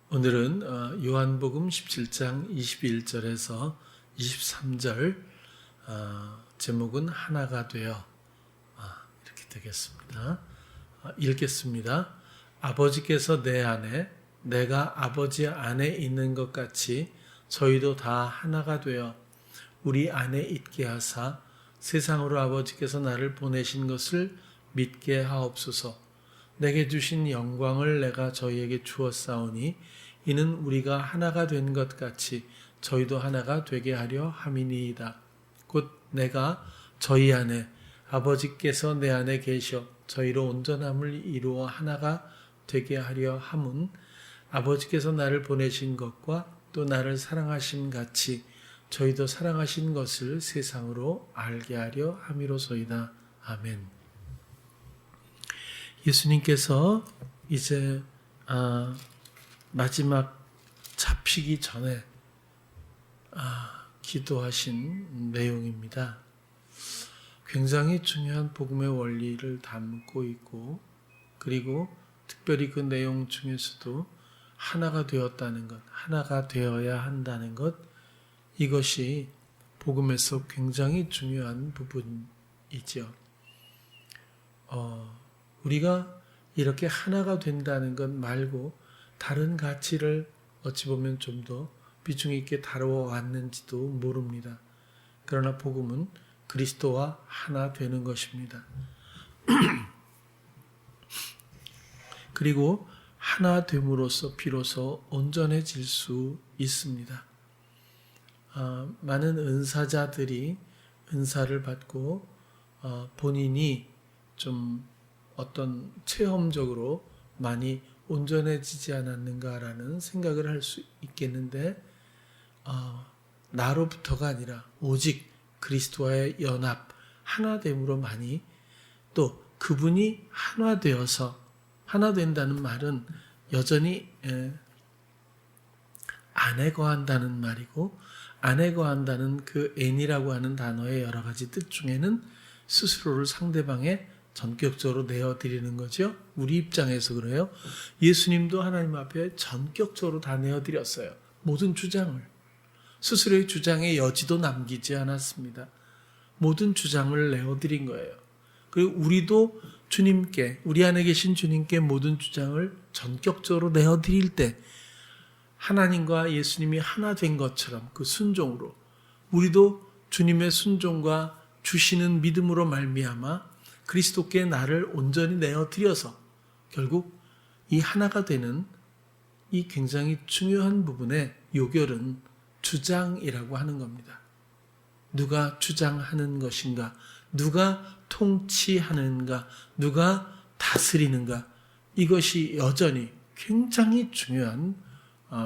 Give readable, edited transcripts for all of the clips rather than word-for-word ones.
오늘은 요한복음 17장 21절에서 23절 제목은 하나가 되어 이렇게 되겠습니다. 읽겠습니다. 아버지께서 내 안에 내가 아버지 안에 있는 것 같이 저희도 다 하나가 되어 우리 안에 있게 하사 세상으로 아버지께서 나를 보내신 것을 믿게 하옵소서. 내게 주신 영광을 내가 저희에게 주었사오니 이는 우리가 하나가 된 것 같이 저희도 하나가 되게 하려 함이니이다. 곧 내가 저희 안에 아버지께서 내 안에 계셔 저희로 온전함을 이루어 하나가 되게 하려 함은 아버지께서 나를 보내신 것과 또 나를 사랑하심 같이 저희도 사랑하신 것을 세상으로 알게 하려 함이로소이다. 아멘. 예수님께서 이제 마지막 잡히기 전에 기도하신 내용입니다. 굉장히 중요한 복음의 원리를 담고 있고, 그리고 특별히 그 내용 중에서도 하나가 되었다는 것, 하나가 되어야 한다는 것, 이것이 복음에서 굉장히 중요한 부분이죠. 우리가 이렇게 하나가 된다는 것 말고 다른 가치를 어찌 보면 좀 더 비중 있게 다뤄왔는지도 모릅니다. 그러나 복음은 그리스도와 하나 되는 것입니다. 그리고 하나 됨으로써 비로소 온전해질 수 있습니다. 많은 은사자들이 은사를 받고 본인이 좀 어떤 체험적으로 많이 온전해지지 않았는가라는 생각을 할 수 있겠는데, 나로부터가 아니라 오직 그리스도와의 연합, 하나됨으로 많이, 또 그분이 하나되어서, 하나된다는 말은 여전히 안에 거한다는 말이고, 안에 거한다는 그 n이라고 하는 단어의 여러 가지 뜻 중에는 스스로를 상대방의 전격적으로 내어드리는 거죠. 우리 입장에서 그래요. 예수님도 하나님 앞에 전격적으로 다 내어드렸어요. 모든 주장을. 스스로의 주장의 여지도 남기지 않았습니다. 모든 주장을 내어드린 거예요. 그리고 우리도 주님께, 우리 안에 계신 주님께 모든 주장을 전격적으로 내어드릴 때 하나님과 예수님이 하나 된 것처럼 그 순종으로 우리도 주님의 순종과 주시는 믿음으로 말미암아 그리스도께 나를 온전히 내어드려서 결국 이 하나가 되는 이 굉장히 중요한 부분의 요결은 주장이라고 하는 겁니다. 누가 주장하는 것인가? 누가 통치하는가? 누가 다스리는가? 이것이 여전히 굉장히 중요한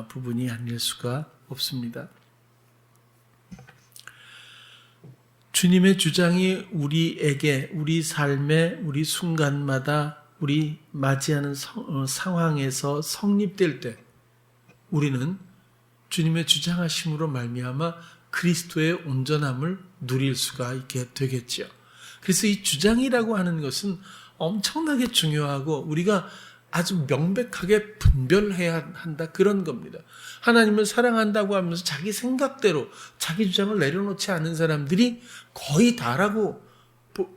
부분이 아닐 수가 없습니다. 주님의 주장이 우리에게, 우리 삶의 우리 순간마다 우리 맞이하는 상황에서 성립될 때 우리는 주님의 주장하심으로 말미암아 그리스도의 온전함을 누릴 수가 있게 되겠죠. 그래서 이 주장이라고 하는 것은 엄청나게 중요하고 우리가 아주 명백하게 분별해야 한다, 그런 겁니다. 하나님을 사랑한다고 하면서 자기 생각대로 자기 주장을 내려놓지 않은 사람들이 거의 다라고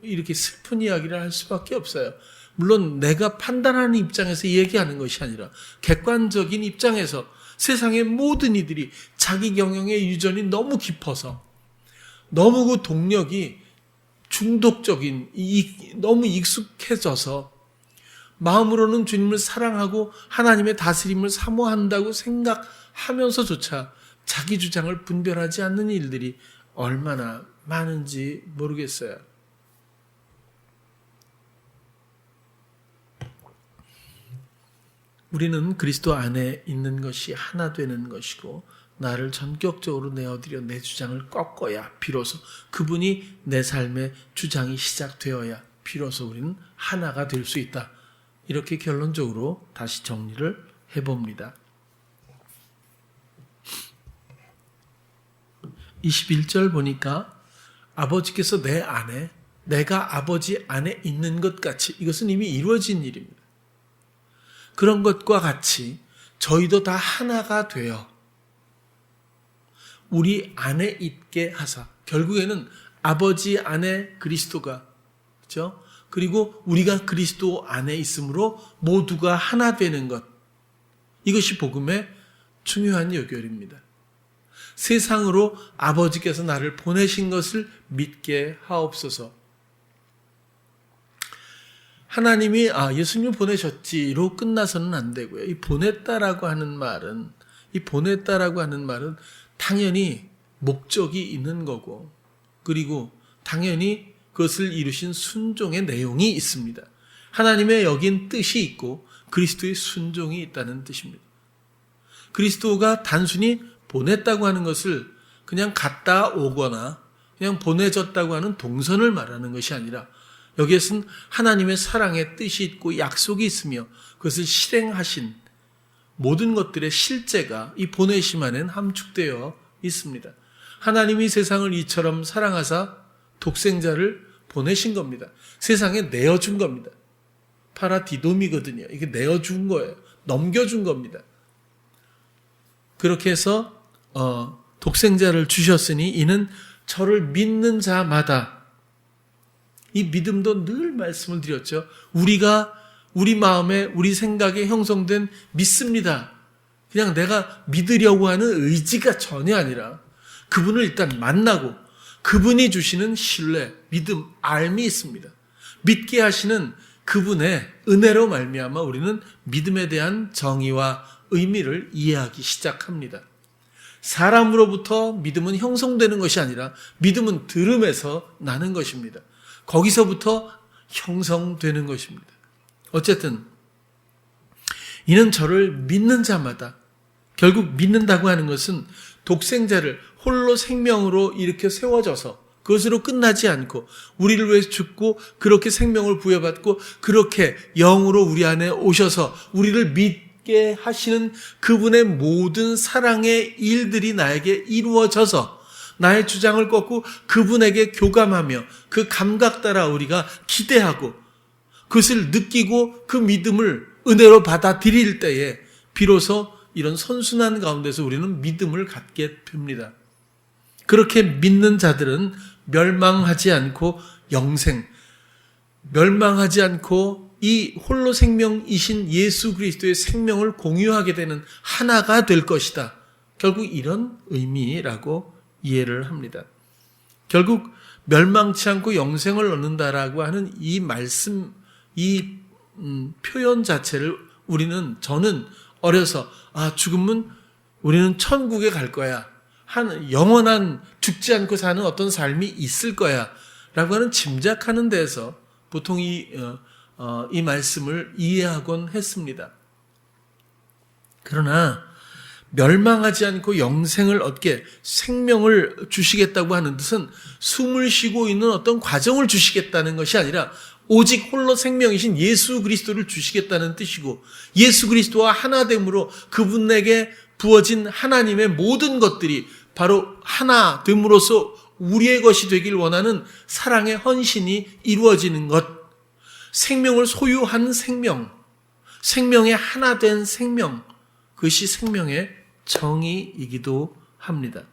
이렇게 슬픈 이야기를 할 수밖에 없어요. 물론 내가 판단하는 입장에서 얘기하는 것이 아니라 객관적인 입장에서 세상의 모든 이들이 자기 경영의 유전이 너무 깊어서 너무 그 동력이 중독적인, 너무 익숙해져서 마음으로는 주님을 사랑하고 하나님의 다스림을 사모한다고 생각하면서조차 자기 주장을 분별하지 않는 일들이 얼마나 많은지 모르겠어요. 우리는 그리스도 안에 있는 것이 하나 되는 것이고 나를 전격적으로 내어드려 내 주장을 꺾어야 비로소 그분이 내 삶의 주장이 시작되어야 비로소 우리는 하나가 될 수 있다. 이렇게 결론적으로 다시 정리를 해봅니다. 21절 보니까 아버지께서 내 안에, 내가 아버지 안에 있는 것 같이, 이것은 이미 이루어진 일입니다. 그런 것과 같이 저희도 다 하나가 되어 우리 안에 있게 하사. 결국에는 아버지 안에 그리스도가, 그렇죠? 그리고 우리가 그리스도 안에 있으므로 모두가 하나 되는 것. 이것이 복음의 중요한 요결입니다. 세상으로 아버지께서 나를 보내신 것을 믿게 하옵소서. 하나님이 예수님을 보내셨지로 끝나서는 안 되고요. 이 보냈다라고 하는 말은 당연히 목적이 있는 거고, 그리고 당연히 그것을 이루신 순종의 내용이 있습니다. 하나님의 여긴 뜻이 있고 그리스도의 순종이 있다는 뜻입니다. 그리스도가 단순히 보냈다고 하는 것을 그냥 갔다 오거나 그냥 보내졌다고 하는 동선을 말하는 것이 아니라, 여기에서는 하나님의 사랑의 뜻이 있고 약속이 있으며 그것을 실행하신 모든 것들의 실제가 이 보내심 안에는 함축되어 있습니다. 하나님이 세상을 이처럼 사랑하사 독생자를 보내신 겁니다. 세상에 내어준 겁니다. 파라디돔이거든요. 이게 내어준 거예요. 넘겨준 겁니다. 그렇게 해서 독생자를 주셨으니 이는 저를 믿는 자마다, 이 믿음도 늘 말씀을 드렸죠. 우리가 우리 마음에 우리 생각에 형성된 믿습니다. 그냥 내가 믿으려고 하는 의지가 전혀 아니라 그분을 일단 만나고 그분이 주시는 신뢰, 믿음, 알미 있습니다. 믿게 하시는 그분의 은혜로 말미암아 우리는 믿음에 대한 정의와 의미를 이해하기 시작합니다. 사람으로부터 믿음은 형성되는 것이 아니라 믿음은 들음에서 나는 것입니다. 거기서부터 형성되는 것입니다. 어쨌든 이는 저를 믿는 자마다, 결국 믿는다고 하는 것은 독생자를 홀로 생명으로 이렇게 세워져서 그것으로 끝나지 않고 우리를 위해 죽고 그렇게 생명을 부여받고 그렇게 영으로 우리 안에 오셔서 우리를 믿게 하시는 그분의 모든 사랑의 일들이 나에게 이루어져서 나의 주장을 꺾고 그분에게 교감하며 그 감각 따라 우리가 기대하고 그것을 느끼고 그 믿음을 은혜로 받아들일 때에 비로소 이런 선순환 가운데서 우리는 믿음을 갖게 됩니다. 그렇게 믿는 자들은 멸망하지 않고 영생, 멸망하지 않고 이 홀로 생명이신 예수 그리스도의 생명을 공유하게 되는 하나가 될 것이다. 결국 이런 의미라고 이해를 합니다. 결국 멸망치 않고 영생을 얻는다라고 하는 이 말씀, 이 표현 자체를 저는 어려서 죽으면 우리는 천국에 갈 거야. 영원한 죽지 않고 사는 어떤 삶이 있을 거야. 라고 하는 짐작하는 데에서 보통 이 말씀을 이해하곤 했습니다. 그러나 멸망하지 않고 영생을 얻게 생명을 주시겠다고 하는 뜻은 숨을 쉬고 있는 어떤 과정을 주시겠다는 것이 아니라 오직 홀로 생명이신 예수 그리스도를 주시겠다는 뜻이고, 예수 그리스도와 하나됨으로 그분에게 부어진 하나님의 모든 것들이 바로 하나 됨으로써 우리의 것이 되길 원하는 사랑의 헌신이 이루어지는 것, 생명을 소유한 생명, 생명의 하나 된 생명, 그것이 생명의 정의이기도 합니다.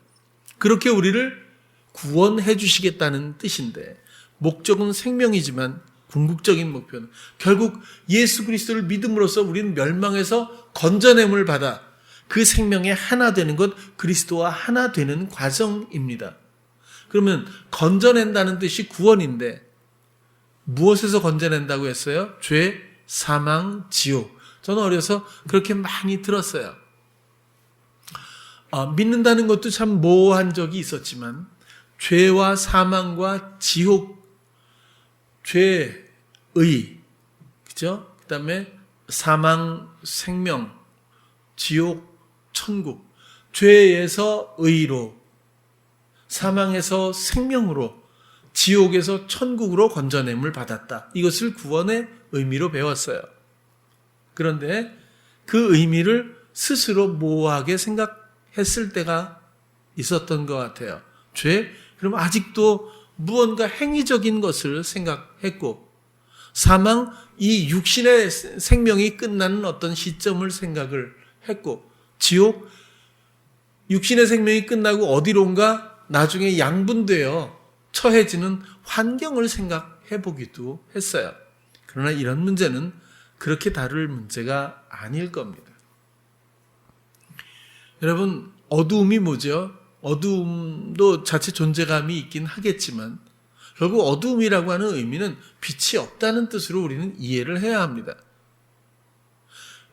그렇게 우리를 구원해 주시겠다는 뜻인데, 목적은 생명이지만 궁극적인 목표는 결국 예수 그리스도를 믿음으로써 우리는 멸망에서 건져냄을 받아 그 생명에 하나 되는 것, 그리스도와 하나 되는 과정입니다. 그러면 건져낸다는 뜻이 구원인데 무엇에서 건져낸다고 했어요? 죄, 사망, 지옥. 저는 어려서 그렇게 많이 들었어요. 믿는다는 것도 참 모호한 적이 있었지만 죄와 사망과 지옥, 죄의, 그죠? 그 다음에 사망, 생명, 지옥, 천국, 죄에서 의로, 사망에서 생명으로, 지옥에서 천국으로 건져냄을 받았다. 이것을 구원의 의미로 배웠어요. 그런데 그 의미를 스스로 모호하게 생각했을 때가 있었던 것 같아요. 죄? 그럼 아직도 무언가 행위적인 것을 생각했고, 사망? 이 육신의 생명이 끝나는 어떤 시점을 생각을 했고, 지옥, 육신의 생명이 끝나고 어디론가 나중에 양분되어 처해지는 환경을 생각해 보기도 했어요. 그러나 이런 문제는 그렇게 다룰 문제가 아닐 겁니다. 여러분, 어두움이 뭐죠? 어두움도 자체 존재감이 있긴 하겠지만 결국 어두움이라고 하는 의미는 빛이 없다는 뜻으로 우리는 이해를 해야 합니다.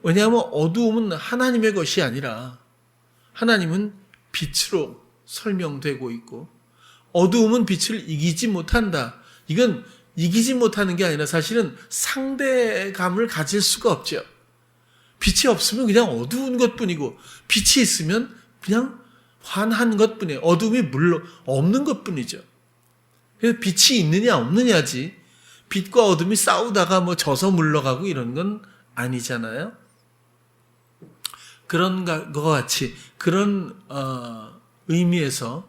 왜냐하면 어두움은 하나님의 것이 아니라 하나님은 빛으로 설명되고 있고, 어두움은 빛을 이기지 못한다. 이건 이기지 못하는 게 아니라 사실은 상대감을 가질 수가 없죠. 빛이 없으면 그냥 어두운 것뿐이고, 빛이 있으면 그냥 환한 것뿐이에요. 어둠이 물론 없는 것뿐이죠. 그래서 빛이 있느냐 없느냐지, 빛과 어둠이 싸우다가 뭐 져서 물러가고 이런 건 아니잖아요. 그런 것 같이 그런 의미에서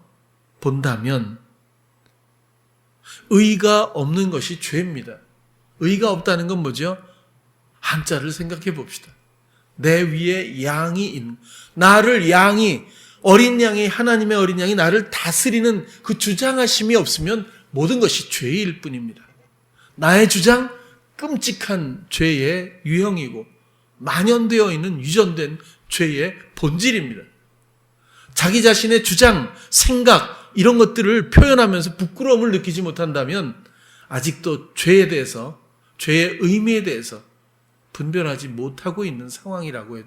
본다면 의가 없는 것이 죄입니다. 의가 없다는 건 뭐죠? 한자를 생각해 봅시다. 내 위에 양이 나를 양이, 어린 양이, 하나님의 어린 양이 나를 다스리는 그 주장하심이 없으면 모든 것이 죄일 뿐입니다. 나의 주장, 끔찍한 죄의 유형이고 만연되어 있는 유전된 죄의 본질입니다. 자기 자신의 주장, 생각 이런 것들을 표현하면서 부끄러움을 느끼지 못한다면 아직도 죄에 대해서, 죄의 의미에 대해서 분별하지 못하고 있는 상황이라고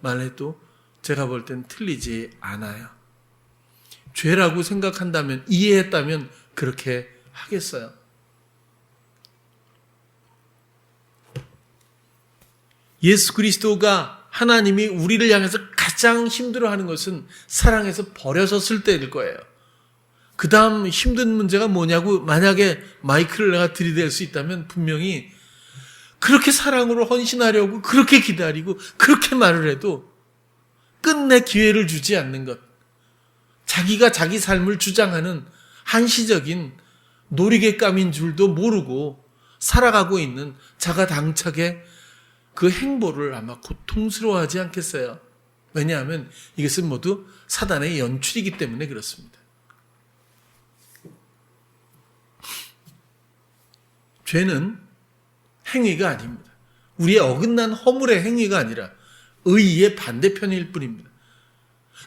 말해도 제가 볼 땐 틀리지 않아요. 죄라고 생각한다면, 이해했다면 그렇게 하겠어요. 예수 그리스도가, 하나님이 우리를 향해서 가장 힘들어하는 것은 사랑해서 버려졌을 때일 거예요. 그 다음 힘든 문제가 뭐냐고 만약에 마이크를 내가 들이댈 수 있다면 분명히 그렇게 사랑으로 헌신하려고 그렇게 기다리고 그렇게 말을 해도 끝내 기회를 주지 않는 것, 자기가 자기 삶을 주장하는 한시적인 놀이개감인 줄도 모르고 살아가고 있는 자가당착의 그 행보를 아마 고통스러워하지 않겠어요? 왜냐하면 이것은 모두 사단의 연출이기 때문에 그렇습니다. 죄는 행위가 아닙니다. 우리의 어긋난 허물의 행위가 아니라 의의 반대편일 뿐입니다.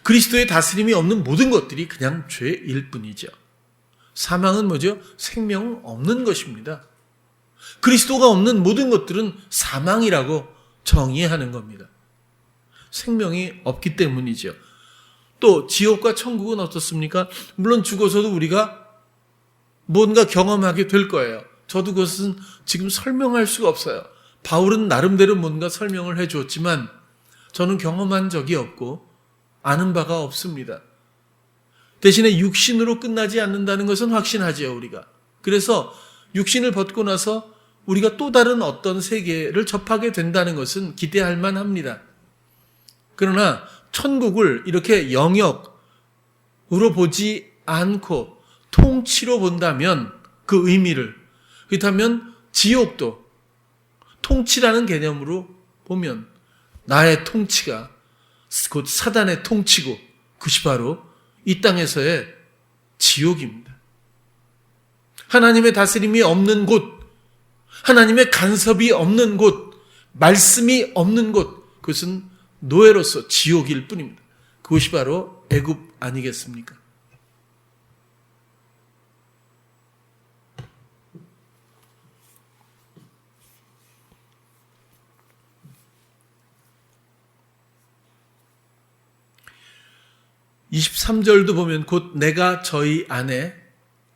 그리스도의 다스림이 없는 모든 것들이 그냥 죄일 뿐이죠. 사망은 뭐죠? 생명 없는 것입니다. 그리스도가 없는 모든 것들은 사망이라고 정의하는 겁니다. 생명이 없기 때문이죠. 또 지옥과 천국은 어떻습니까? 물론 죽어서도 우리가 뭔가 경험하게 될 거예요. 저도 그것은 지금 설명할 수가 없어요. 바울은 나름대로 뭔가 설명을 해주었지만 저는 경험한 적이 없고 아는 바가 없습니다. 대신에 육신으로 끝나지 않는다는 것은 확신하지요, 우리가. 그래서 육신을 벗고 나서 우리가 또 다른 어떤 세계를 접하게 된다는 것은 기대할 만합니다. 그러나 천국을 이렇게 영역으로 보지 않고 통치로 본다면 그 의미를, 그렇다면 지옥도 통치라는 개념으로 보면 나의 통치가 곧 사단의 통치고 그것이 바로 이 땅에서의 지옥입니다. 하나님의 다스림이 없는 곳, 하나님의 간섭이 없는 곳, 말씀이 없는 곳, 그것은 노예로서 지옥일 뿐입니다. 그것이 바로 애굽 아니겠습니까? (23절도) 보면 곧 내가 저희 안에,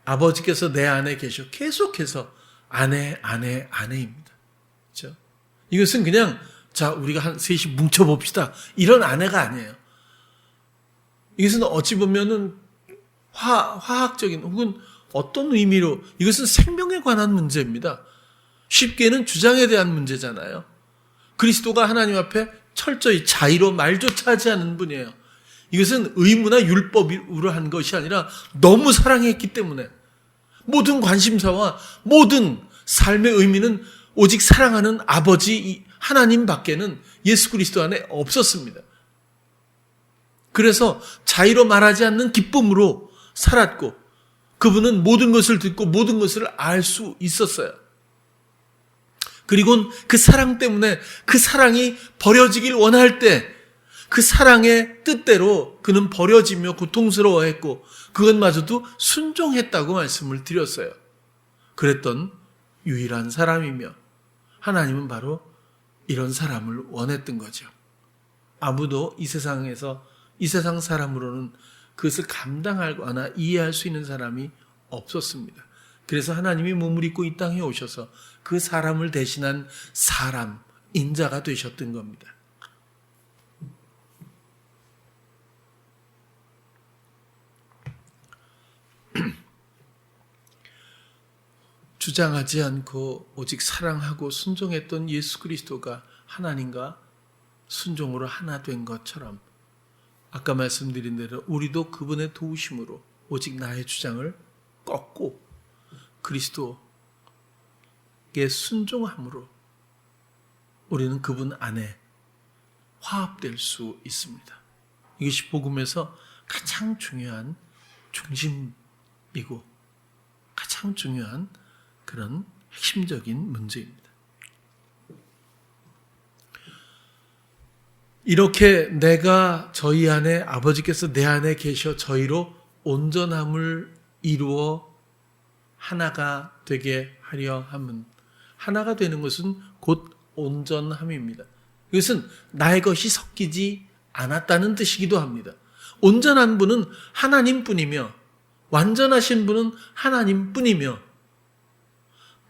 아버지께서 내 안에 계셔, 계속해서 아내입니다. 그렇죠? 이것은 그냥 자 우리가 한 셋이 뭉쳐봅시다 이런 아내가 아니에요. 이것은 어찌 보면은 화학적인 혹은 어떤 의미로 이것은 생명에 관한 문제입니다. 쉽게는 주장에 대한 문제잖아요. 그리스도가 하나님 앞에 철저히 자의로 말조차 하지 않은 분이에요. 이것은 의무나 율법으로 한 것이 아니라 너무 사랑했기 때문에 모든 관심사와 모든 삶의 의미는 오직 사랑하는 아버지 하나님 밖에는 예수 그리스도 안에 없었습니다. 그래서 자의로 말하지 않는 기쁨으로 살았고 그분은 모든 것을 듣고 모든 것을 알 수 있었어요. 그리고 그 사랑 때문에 그 사랑이 버려지길 원할 때 그 사랑의 뜻대로 그는 버려지며 고통스러워했고 그것마저도 순종했다고 말씀을 드렸어요. 그랬던 유일한 사람이며 하나님은 바로 이런 사람을 원했던 거죠. 아무도 이 세상에서 이 세상 사람으로는 그것을 감당하거나 이해할 수 있는 사람이 없었습니다. 그래서 하나님이 몸을 입고 이 땅에 오셔서 그 사람을 대신한 사람, 인자가 되셨던 겁니다. 주장하지 않고 오직 사랑하고 순종했던 예수 그리스도가 하나님과 순종으로 하나 된 것처럼 아까 말씀드린 대로 우리도 그분의 도우심으로 오직 나의 주장을 꺾고 그리스도의 순종함으로 우리는 그분 안에 화합될 수 있습니다. 이것이 복음에서 가장 중요한 중심이고 가장 중요한 그런 핵심적인 문제입니다. 이렇게 내가 저희 안에 아버지께서 내 안에 계셔 저희로 온전함을 이루어 하나가 되게 하려 함은 하나가 되는 것은 곧 온전함입니다. 이것은 나의 것이 섞이지 않았다는 뜻이기도 합니다. 온전한 분은 하나님뿐이며 완전하신 분은 하나님뿐이며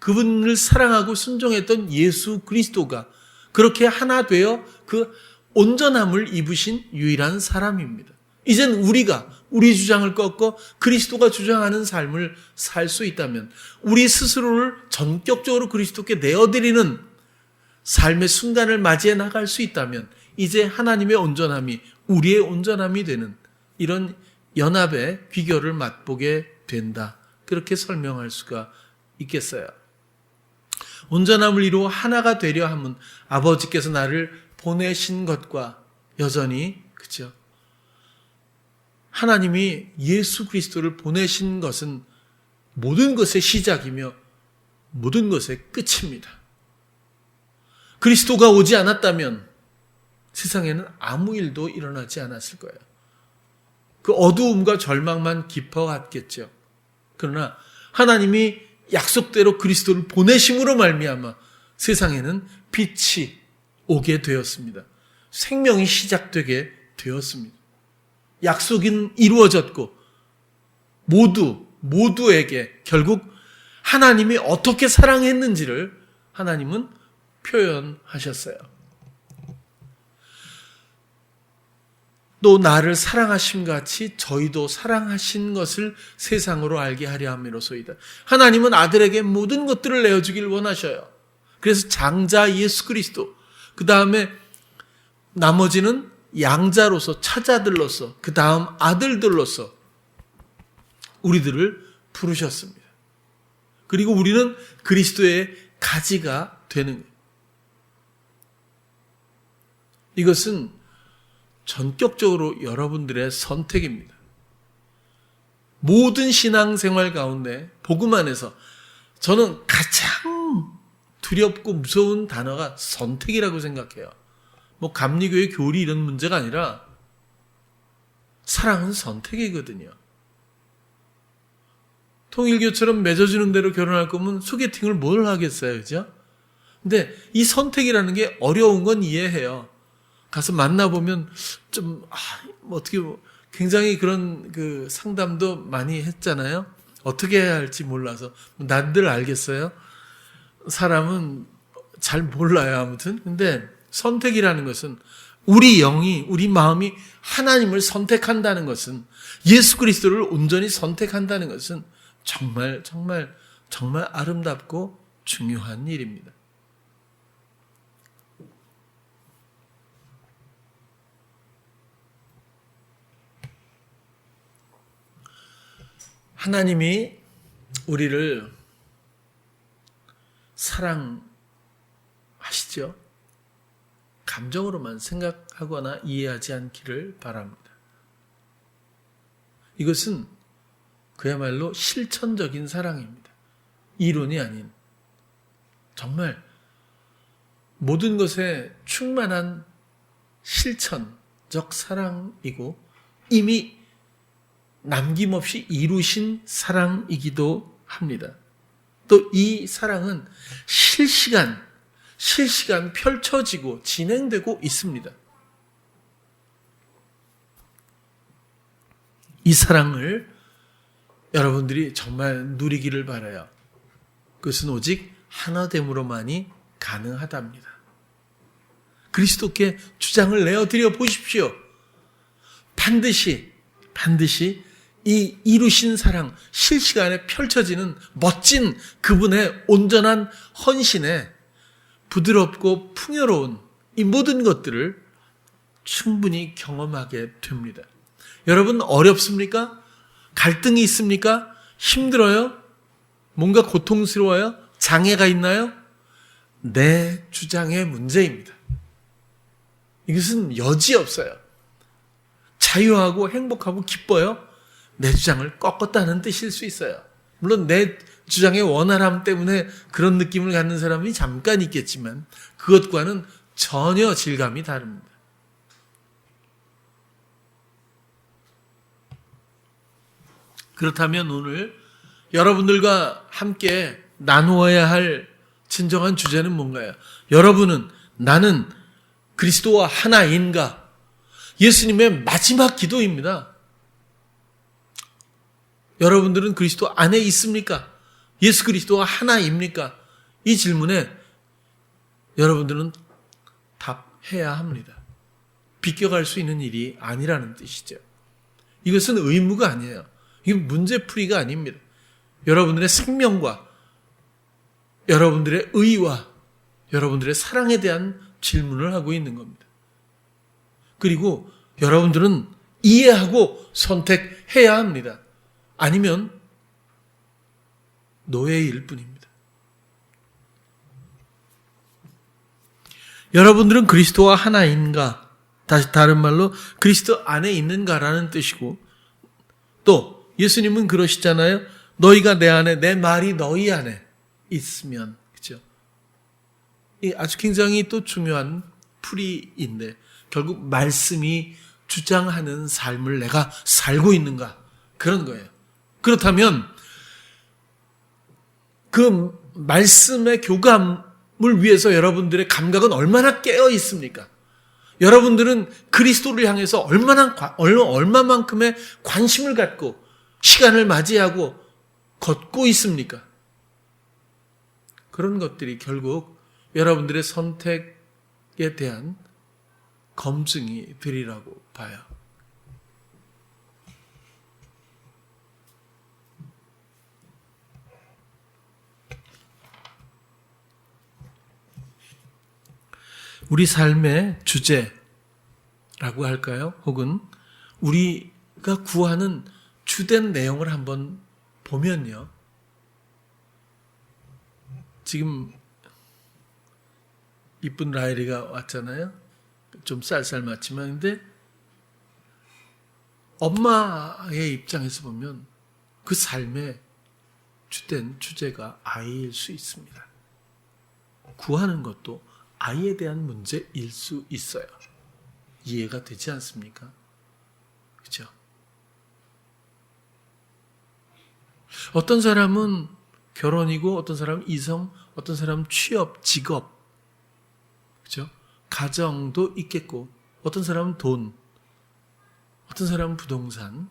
그분을 사랑하고 순종했던 예수 그리스도가 그렇게 하나 되어 그 온전함을 입으신 유일한 사람입니다. 이젠 우리가 우리 주장을 꺾고 그리스도가 주장하는 삶을 살 수 있다면 우리 스스로를 전격적으로 그리스도께 내어드리는 삶의 순간을 맞이해 나갈 수 있다면 이제 하나님의 온전함이 우리의 온전함이 되는 이런 연합의 비결을 맛보게 된다. 그렇게 설명할 수가 있겠어요. 온전함을 이루어 하나가 되려 함은 아버지께서 나를 보내신 것과 여전히 그렇죠. 하나님이 예수 그리스도를 보내신 것은 모든 것의 시작이며 모든 것의 끝입니다. 그리스도가 오지 않았다면 세상에는 아무 일도 일어나지 않았을 거예요. 그 어두움과 절망만 깊어갔겠죠. 그러나 하나님이 약속대로 그리스도를 보내심으로 말미암아 세상에는 빛이 오게 되었습니다. 생명이 시작되게 되었습니다. 약속은 이루어졌고 모두에게 결국 하나님이 어떻게 사랑했는지를 하나님은 표현하셨어요. 또 나를 사랑하심 같이 저희도 사랑하신 것을 세상으로 알게 하려 함이로소이다. 하나님은 아들에게 모든 것들을 내어주길 원하셔요. 그래서 장자 예수 그리스도, 그 다음에 나머지는 양자로서 차자들로서, 그 다음 아들들로서 우리들을 부르셨습니다. 그리고 우리는 그리스도의 가지가 되는 거예요. 이것은 전격적으로 여러분들의 선택입니다. 모든 신앙생활 가운데 복음 안에서 저는 가장 두렵고 무서운 단어가 선택이라고 생각해요. 뭐 감리교회 교리 이런 문제가 아니라 사랑은 선택이거든요. 통일교처럼 맺어주는 대로 결혼할 거면 소개팅을 뭘 하겠어요, 그죠? 근데 이 선택이라는 게 어려운 건 이해해요. 가서 만나보면 좀, 어떻게, 굉장히 그런 그 상담도 많이 했잖아요. 어떻게 해야 할지 몰라서. 난들 알겠어요? 사람은 잘 몰라요, 아무튼. 근데 선택이라는 것은 우리 영이, 우리 마음이 하나님을 선택한다는 것은 예수 그리스도를 온전히 선택한다는 것은 정말 아름답고 중요한 일입니다. 하나님이 우리를 사랑하시죠? 감정으로만 생각하거나 이해하지 않기를 바랍니다. 이것은 그야말로 실천적인 사랑입니다. 이론이 아닌 정말 모든 것에 충만한 실천적 사랑이고 이미 남김없이 이루신 사랑이기도 합니다. 또 이 사랑은 실시간 펼쳐지고 진행되고 있습니다. 이 사랑을 여러분들이 정말 누리기를 바라요. 그것은 오직 하나됨으로만이 가능하답니다. 그리스도께 주장을 내어드려 보십시오. 반드시 이 이루신 사랑, 실시간에 펼쳐지는 멋진 그분의 온전한 헌신에 부드럽고 풍요로운 이 모든 것들을 충분히 경험하게 됩니다. 여러분 어렵습니까? 갈등이 있습니까? 힘들어요? 뭔가 고통스러워요? 장애가 있나요? 내 주장의 문제입니다. 이것은 여지없어요. 자유하고 행복하고 기뻐요? 내 주장을 꺾었다는 뜻일 수 있어요. 물론 내 주장의 원활함 때문에 그런 느낌을 갖는 사람이 잠깐 있겠지만 그것과는 전혀 질감이 다릅니다. 그렇다면 오늘 여러분들과 함께 나누어야 할 진정한 주제는 뭔가요? 여러분은 나는 그리스도와 하나인가? 예수님의 마지막 기도입니다. 여러분들은 그리스도 안에 있습니까? 예수 그리스도와 하나입니까? 이 질문에 여러분들은 답해야 합니다. 비껴갈 수 있는 일이 아니라는 뜻이죠. 이것은 의무가 아니에요. 이건 문제풀이가 아닙니다. 여러분들의 생명과 여러분들의 의와 여러분들의 사랑에 대한 질문을 하고 있는 겁니다. 그리고 여러분들은 이해하고 선택해야 합니다. 아니면 노예일 뿐입니다. 여러분들은 그리스도와 하나인가? 다른 말로 그리스도 안에 있는가라는 뜻이고 또 예수님은 그러시잖아요. 너희가 내 안에 내 말이 너희 안에 있으면 그렇죠? 이 아주 굉장히 또 중요한 풀이인데 결국 말씀이 주장하는 삶을 내가 살고 있는가 그런 거예요. 그렇다면 그 말씀의 교감을 위해서 여러분들의 감각은 얼마나 깨어 있습니까? 여러분들은 그리스도를 향해서 얼마만큼의 관심을 갖고 시간을 맞이하고 걷고 있습니까? 그런 것들이 결국 여러분들의 선택에 대한 검증이 되리라고 봐요. 우리 삶의 주제라고 할까요? 혹은 우리가 구하는 주된 내용을 한번 보면요. 지금 이쁜 라일이가 왔잖아요. 좀 쌀쌀맞지만 근데 엄마의 입장에서 보면 그 삶의 주된 주제가 아이일 수 있습니다. 구하는 것도 아이에 대한 문제일 수 있어요. 이해가 되지 않습니까? 그렇죠? 어떤 사람은 결혼이고 어떤 사람은 이성, 어떤 사람은 취업, 직업, 그렇죠? 가정도 있겠고 어떤 사람은 돈, 어떤 사람은 부동산,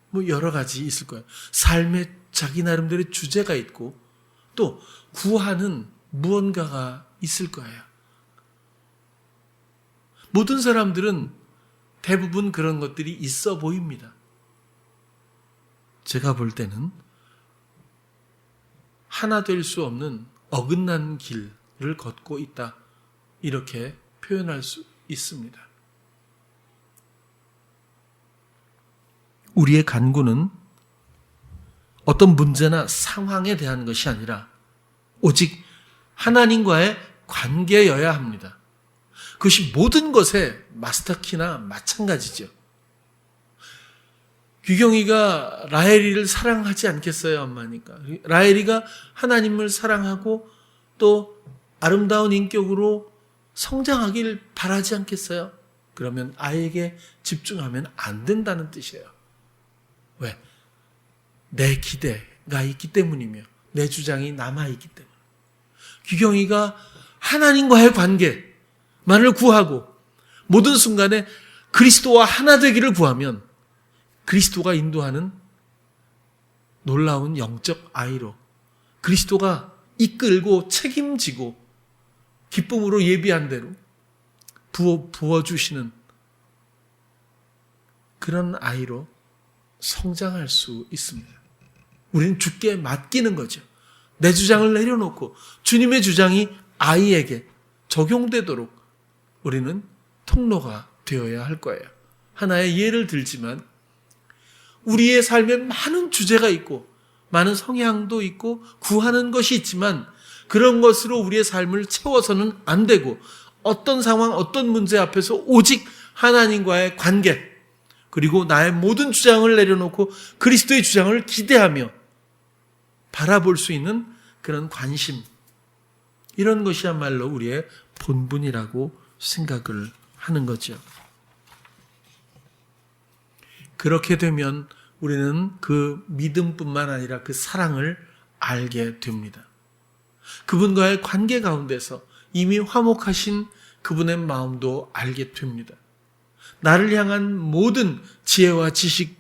뭐 여러 가지 있을 거예요. 삶의 자기 나름대로의 주제가 있고 또 구하는 무언가가 있을 거예요. 모든 사람들은 대부분 그런 것들이 있어 보입니다. 제가 볼 때는 하나 될 수 없는 어긋난 길을 걷고 있다. 이렇게 표현할 수 있습니다. 우리의 간구는 어떤 문제나 상황에 대한 것이 아니라 오직 하나님과의 관계여야 합니다. 그것이 모든 것의 마스터키나 마찬가지죠. 규경이가 라헬이를 사랑하지 않겠어요, 엄마니까. 라헬이가 하나님을 사랑하고 또 아름다운 인격으로 성장하길 바라지 않겠어요? 그러면 아이에게 집중하면 안 된다는 뜻이에요. 왜? 내 기대가 있기 때문이며 내 주장이 남아있기 때문에. 규경이가 하나님과의 관계만을 구하고 모든 순간에 그리스도와 하나 되기를 구하면 그리스도가 인도하는 놀라운 영적 아이로 그리스도가 이끌고 책임지고 기쁨으로 예비한 대로 부어주시는 그런 아이로 성장할 수 있습니다. 우리는 주께 맡기는 거죠. 내 주장을 내려놓고 주님의 주장이 아이에게 적용되도록 우리는 통로가 되어야 할 거예요. 하나의 예를 들지만 우리의 삶에 많은 주제가 있고 많은 성향도 있고 구하는 것이 있지만 그런 것으로 우리의 삶을 채워서는 안 되고 어떤 상황, 어떤 문제 앞에서 오직 하나님과의 관계 그리고 나의 모든 주장을 내려놓고 그리스도의 주장을 기대하며 바라볼 수 있는 그런 관심, 이런 것이야말로 우리의 본분이라고 생각을 하는 거죠. 그렇게 되면 우리는 그 믿음뿐만 아니라 그 사랑을 알게 됩니다. 그분과의 관계 가운데서 이미 화목하신 그분의 마음도 알게 됩니다. 나를 향한 모든 지혜와 지식,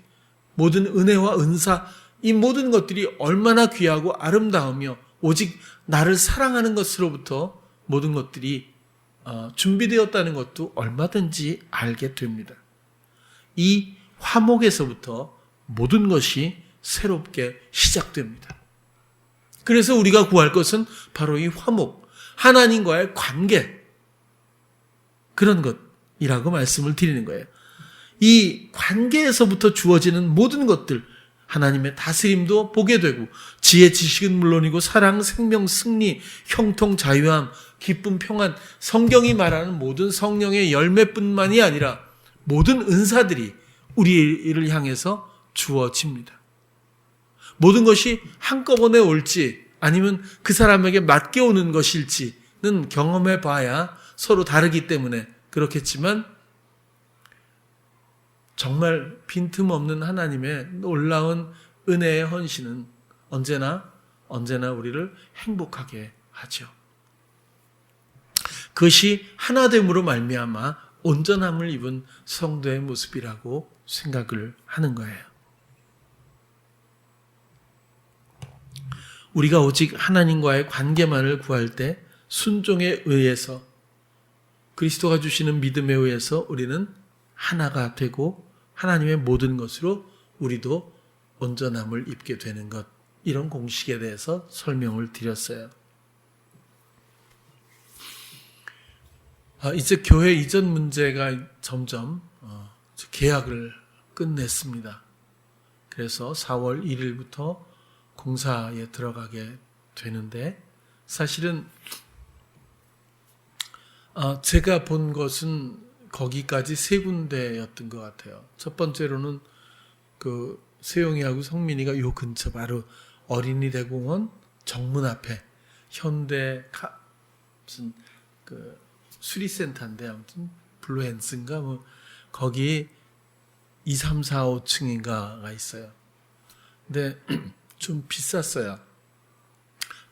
모든 은혜와 은사, 이 모든 것들이 얼마나 귀하고 아름다우며 오직 나를 사랑하는 것으로부터 모든 것들이 준비되었다는 것도 얼마든지 알게 됩니다. 이 화목에서부터 모든 것이 새롭게 시작됩니다. 그래서 우리가 구할 것은 바로 이 화목, 하나님과의 관계, 그런 것이라고 말씀을 드리는 거예요. 이 관계에서부터 주어지는 모든 것들, 하나님의 다스림도 보게 되고 지혜, 지식은 물론이고 사랑, 생명, 승리, 형통, 자유함, 기쁨, 평안, 성경이 말하는 모든 성령의 열매뿐만이 아니라 모든 은사들이 우리를 향해서 주어집니다. 모든 것이 한꺼번에 올지 아니면 그 사람에게 맞게 오는 것일지는 경험해 봐야 서로 다르기 때문에 그렇겠지만 정말 빈틈없는 하나님의 놀라운 은혜의 헌신은 언제나 우리를 행복하게 하죠. 그것이 하나됨으로 말미암아 온전함을 입은 성도의 모습이라고 생각을 하는 거예요. 우리가 오직 하나님과의 관계만을 구할 때 순종에 의해서 그리스도가 주시는 믿음에 의해서 우리는 하나가 되고 하나님의 모든 것으로 우리도 온전함을 입게 되는 것, 이런 공식에 대해서 설명을 드렸어요. 이제 교회 이전 문제가 점점 계약을 끝냈습니다. 그래서 4월 1일부터 공사에 들어가게 되는데 사실은 제가 본 것은 거기까지 세 군데였던 것 같아요. 첫 번째로는 그 세용이하고 성민이가 요 근처 바로 어린이대공원 정문 앞에 현대 무슨 그 수리센터인데 아무튼 블루핸스인가 뭐 거기 2, 3, 4, 5층인가가 있어요. 근데 좀 비쌌어요.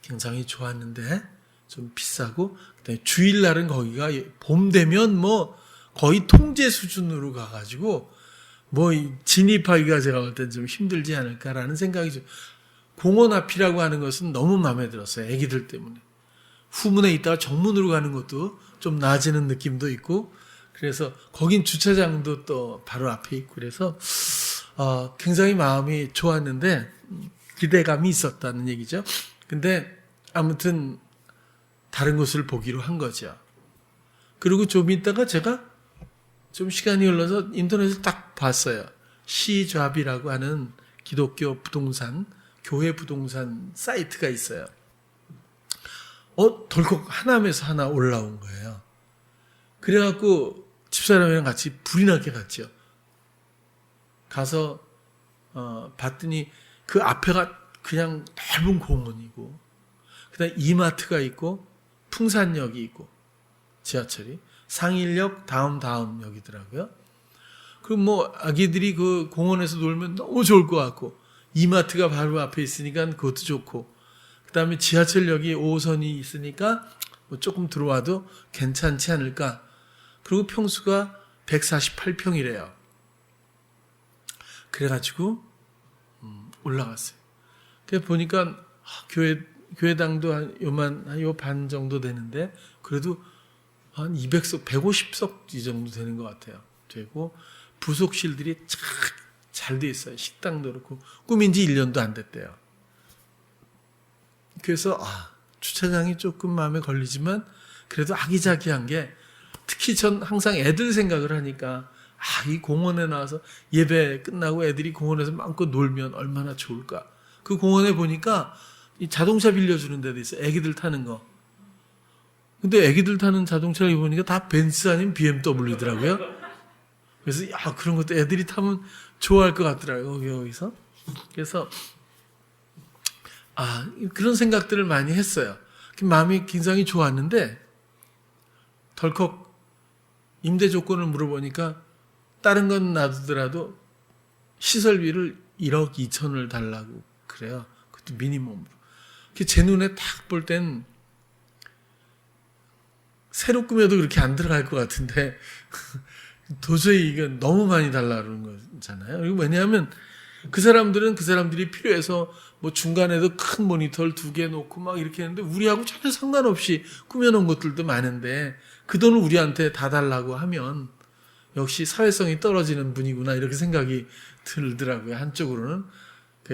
굉장히 좋았는데 좀 비싸고 그다음에 주일날은 거기가 봄 되면 뭐 거의 통제 수준으로 가가지고 뭐 진입하기가 제가 볼 땐 좀 힘들지 않을까라는 생각이 좀. 공원 앞이라고 하는 것은 너무 마음에 들었어요. 애기들 때문에. 후문에 있다가 정문으로 가는 것도 좀 나아지는 느낌도 있고 그래서 거긴 주차장도 또 바로 앞에 있고 그래서 굉장히 마음이 좋았는데 기대감이 있었다는 얘기죠. 근데 아무튼 다른 곳을 보기로 한 거죠. 그리고 좀 있다가 제가 좀 시간이 흘러서 인터넷을 딱 봤어요. 시잡이라고 하는 기독교 부동산, 교회 부동산 사이트가 있어요. 덜컥 하남에서 하나 올라온 거예요. 그래갖고 집사람이랑 같이 불이 나게 갔죠. 가서 봤더니 그 앞에가 그냥 넓은 공원이고, 그다음 이마트가 있고, 풍산역이 있고, 지하철이 상일역 다음 역이더라고요. 그럼 뭐 아기들이 그 공원에서 놀면 너무 좋을 것 같고, 이마트가 바로 앞에 있으니까 그것도 좋고, 그다음에 지하철역이 5호선이 있으니까 뭐 조금 들어와도 괜찮지 않을까. 그리고 평수가 148평이래요. 그래가지고 올라갔어요. 그래 보니까 교회당도 한 요 반 정도 되는데, 그래도 한 200석, 150석 이 정도 되는 것 같아요. 되고 부속실들이 잘 돼 있어요. 식당도 그렇고, 꾸민 지 1년도 안 됐대요. 그래서 주차장이 조금 마음에 걸리지만 그래도 아기자기한 게, 특히 전 항상 애들 생각을 하니까 이 공원에 나와서 예배 끝나고 애들이 공원에서 마음껏 놀면 얼마나 좋을까. 그 공원에 보니까 이 자동차 빌려주는 데도 있어요. 애기들 타는 거. 근데 애기들 타는 자동차를 보니까 다 벤츠 아닌 BMW더라고요. 그래서 그런 것도 애들이 타면 좋아할 것 같더라고요. 여기서. 그래서 그런 생각들을 많이 했어요. 마음이 굉장히 좋았는데, 덜컥 임대 조건을 물어보니까 다른 건 놔두더라도 시설비를 1억 2천을 달라고 그래요. 그것도 미니멈으로. 제 눈에 딱 볼 땐 새로 꾸며도 그렇게 안 들어갈 것 같은데 도저히 이건 너무 많이 달라는 거잖아요. 왜냐하면 그 사람들은 그 사람들이 필요해서 뭐 중간에도 큰 모니터를 2개 놓고 막 이렇게 했는데, 우리하고 전혀 상관없이 꾸며놓은 것들도 많은데 그 돈을 우리한테 다 달라고 하면 역시 사회성이 떨어지는 분이구나, 이렇게 생각이 들더라고요. 한쪽으로는.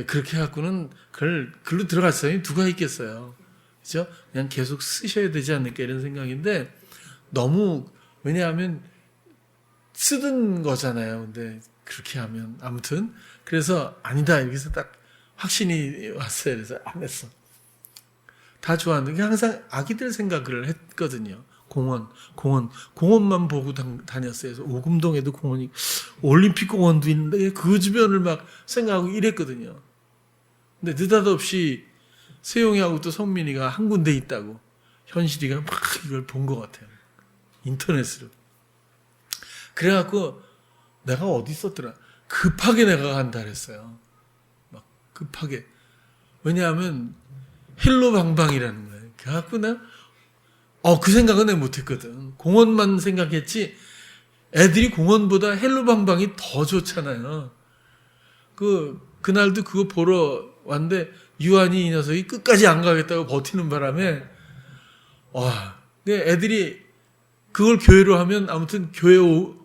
그렇게 해갖고는 글로 들어갈 사람이 누가 있겠어요. 그죠? 그냥 계속 쓰셔야 되지 않을까, 이런 생각인데, 너무, 왜냐하면 쓰던 거잖아요. 근데 그렇게 하면 아무튼 그래서 아니다, 여기서 딱 확신이 왔어요. 그래서 안 했어. 다 좋아하는데 항상 아기들 생각을 했거든요. 공원만 보고 다녔어요. 그래서 오금동에도 공원이, 올림픽 공원도 있는데 그 주변을 막 생각하고 이랬거든요. 근데 느닷없이 세용이하고 또 성민이가 한 군데 있다고, 현실이가 막 이걸 본 것 같아요. 인터넷으로. 그래갖고 내가 어디 있었더라. 급하게 내가 간다 그랬어요. 막 급하게. 왜냐하면 헬로방방이라는 거예요. 그래갖고 내가 그 생각은 내가 못했거든. 공원만 생각했지 애들이 공원보다 헬로방방이 더 좋잖아요. 그날도 그거 보러 왔는데 유한이 이 녀석이 끝까지 안 가겠다고 버티는 바람에 애들이 그걸 교회로 하면 아무튼 교회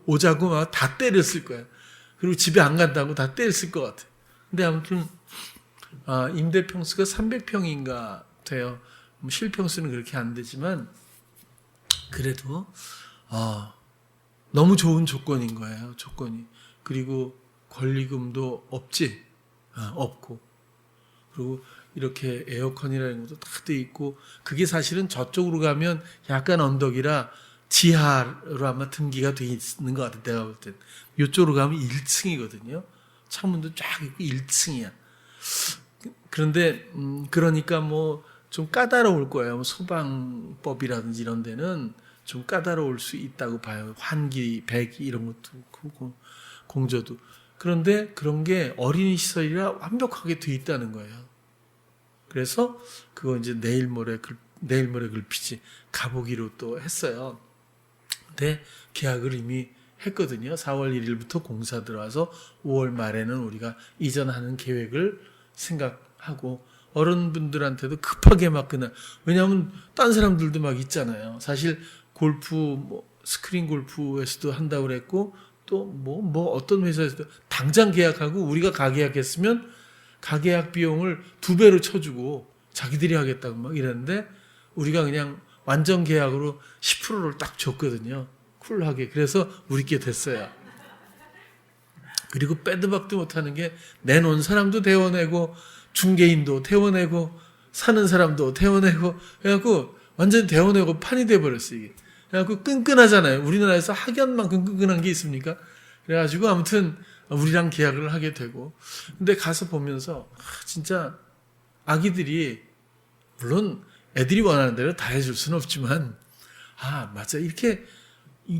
오자고 막 다 때렸을 거야. 그리고 집에 안 간다고 다 때렸을 것 같아. 근데 아무튼 임대 평수가 300평인가 돼요. 실평수는 그렇게 안 되지만 그래도 너무 좋은 조건인 거예요. 조건이. 그리고 권리금도 없고, 그리고 이렇게 에어컨이라는 것도 다 돼 있고, 그게 사실은 저쪽으로 가면 약간 언덕이라 지하로 아마 등기가 돼 있는 것 같아. 내가 볼 땐. 이쪽으로 가면 1층이거든요. 창문도 쫙 있고 1층이야. 그런데 그러니까 뭐 좀 까다로울 거예요. 뭐 소방법이라든지 이런 데는 좀 까다로울 수 있다고 봐요. 환기, 배기 이런 것도 그렇고 공조도. 그런데 그런 게 어린이 시설이라 완벽하게 돼 있다는 거예요. 그래서 그거 이제 내일 모레 글피지 가보기로 또 했어요. 근데 계약을 이미 했거든요. 4월 1일부터 공사 들어와서 5월 말에는 우리가 이전하는 계획을 생각하고, 어른분들한테도 급하게 막 왜냐하면 딴 사람들도 막 있잖아요. 사실 골프, 스크린 골프에서도 한다고 그랬고, 또 어떤 회사에서도 당장 계약하고, 우리가 가계약했으면 가계약 비용을 2배로 쳐주고 자기들이 하겠다고 막 이랬는데, 우리가 그냥 완전 계약으로 10%를 딱 줬거든요. 쿨하게. 그래서 우리께 됐어요. 그리고 빼도 박도 못하는 게, 내놓은 사람도 대원내고 중개인도 태워내고 사는 사람도 태워내고 그래갖고 완전 대원내고 판이 돼버렸어요. 이게. 그래갖고 끈끈하잖아요. 우리나라에서 학연만큼 끈끈한 게 있습니까? 그래가지고 아무튼 우리랑 계약을 하게 되고. 근데 가서 보면서 진짜 아기들이 물론 애들이 원하는 대로 다 해줄 수는 없지만 맞아 이렇게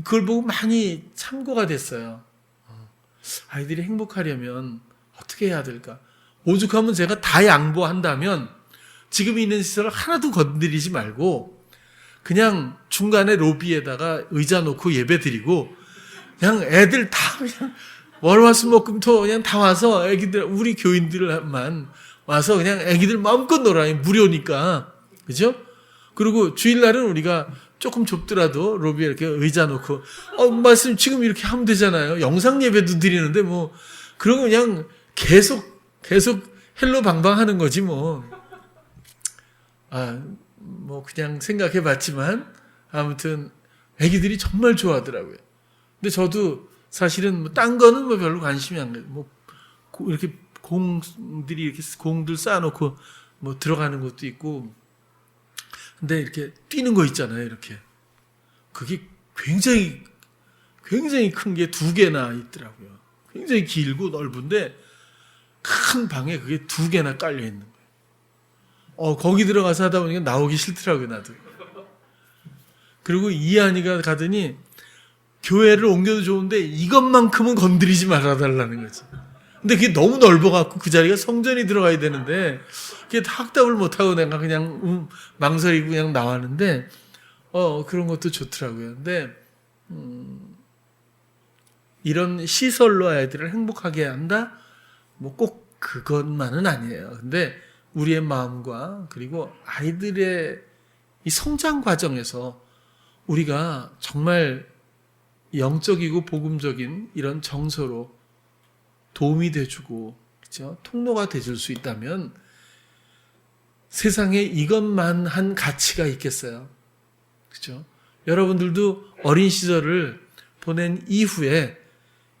그걸 보고 많이 참고가 됐어요. 아이들이 행복하려면 어떻게 해야 될까? 오죽하면 제가 다 양보한다면 지금 있는 시설을 하나도 건드리지 말고 그냥 중간에 로비에다가 의자 놓고 예배 드리고 그냥 애들 다 그냥 월화수목금토 그냥 다 와서 애기들 우리 교인들만 와서 그냥 애기들 마음껏 놀아요. 무료니까. 그죠? 그리고 주일날은 우리가 조금 좁더라도 로비에 이렇게 의자 놓고 말씀 지금 이렇게 하면 되잖아요. 영상 예배도 드리는데 뭐 그런 거 그냥 계속 헬로 방방하는 거지 뭐. 뭐 그냥 생각해 봤지만 아무튼 애기들이 정말 좋아하더라고요. 근데 저도 사실은 뭐 딴 거는 뭐 별로 관심이 안 가요. 뭐 이렇게 공들이 이렇게 공들 쌓아놓고 뭐 들어가는 것도 있고. 근데 이렇게 뛰는 거 있잖아요. 이렇게 그게 굉장히 큰 게 2개나 있더라고요. 굉장히 길고 넓은데 큰 방에 그게 2개나 깔려 있는 거예요. 거기 들어가서 하다 보니까 나오기 싫더라고요, 나도. 그리고 이한이가 가더니 교회를 옮겨도 좋은데 이것만큼은 건드리지 말아달라는 거지. 근데 그게 너무 넓어갖고 그 자리가 성전이 들어가야 되는데 그게 확답을 못하고 내가 그냥 망설이고 그냥 나왔는데 그런 것도 좋더라고요. 근데 이런 시설로 아이들을 행복하게 한다? 뭐 꼭 그것만은 아니에요. 근데 우리의 마음과 그리고 아이들의 이 성장 과정에서 우리가 정말 영적이고 복음적인 이런 정서로 도움이 돼주고, 그렇죠? 통로가 돼줄 수 있다면 세상에 이것만 한 가치가 있겠어요. 그렇죠? 여러분들도 어린 시절을 보낸 이후에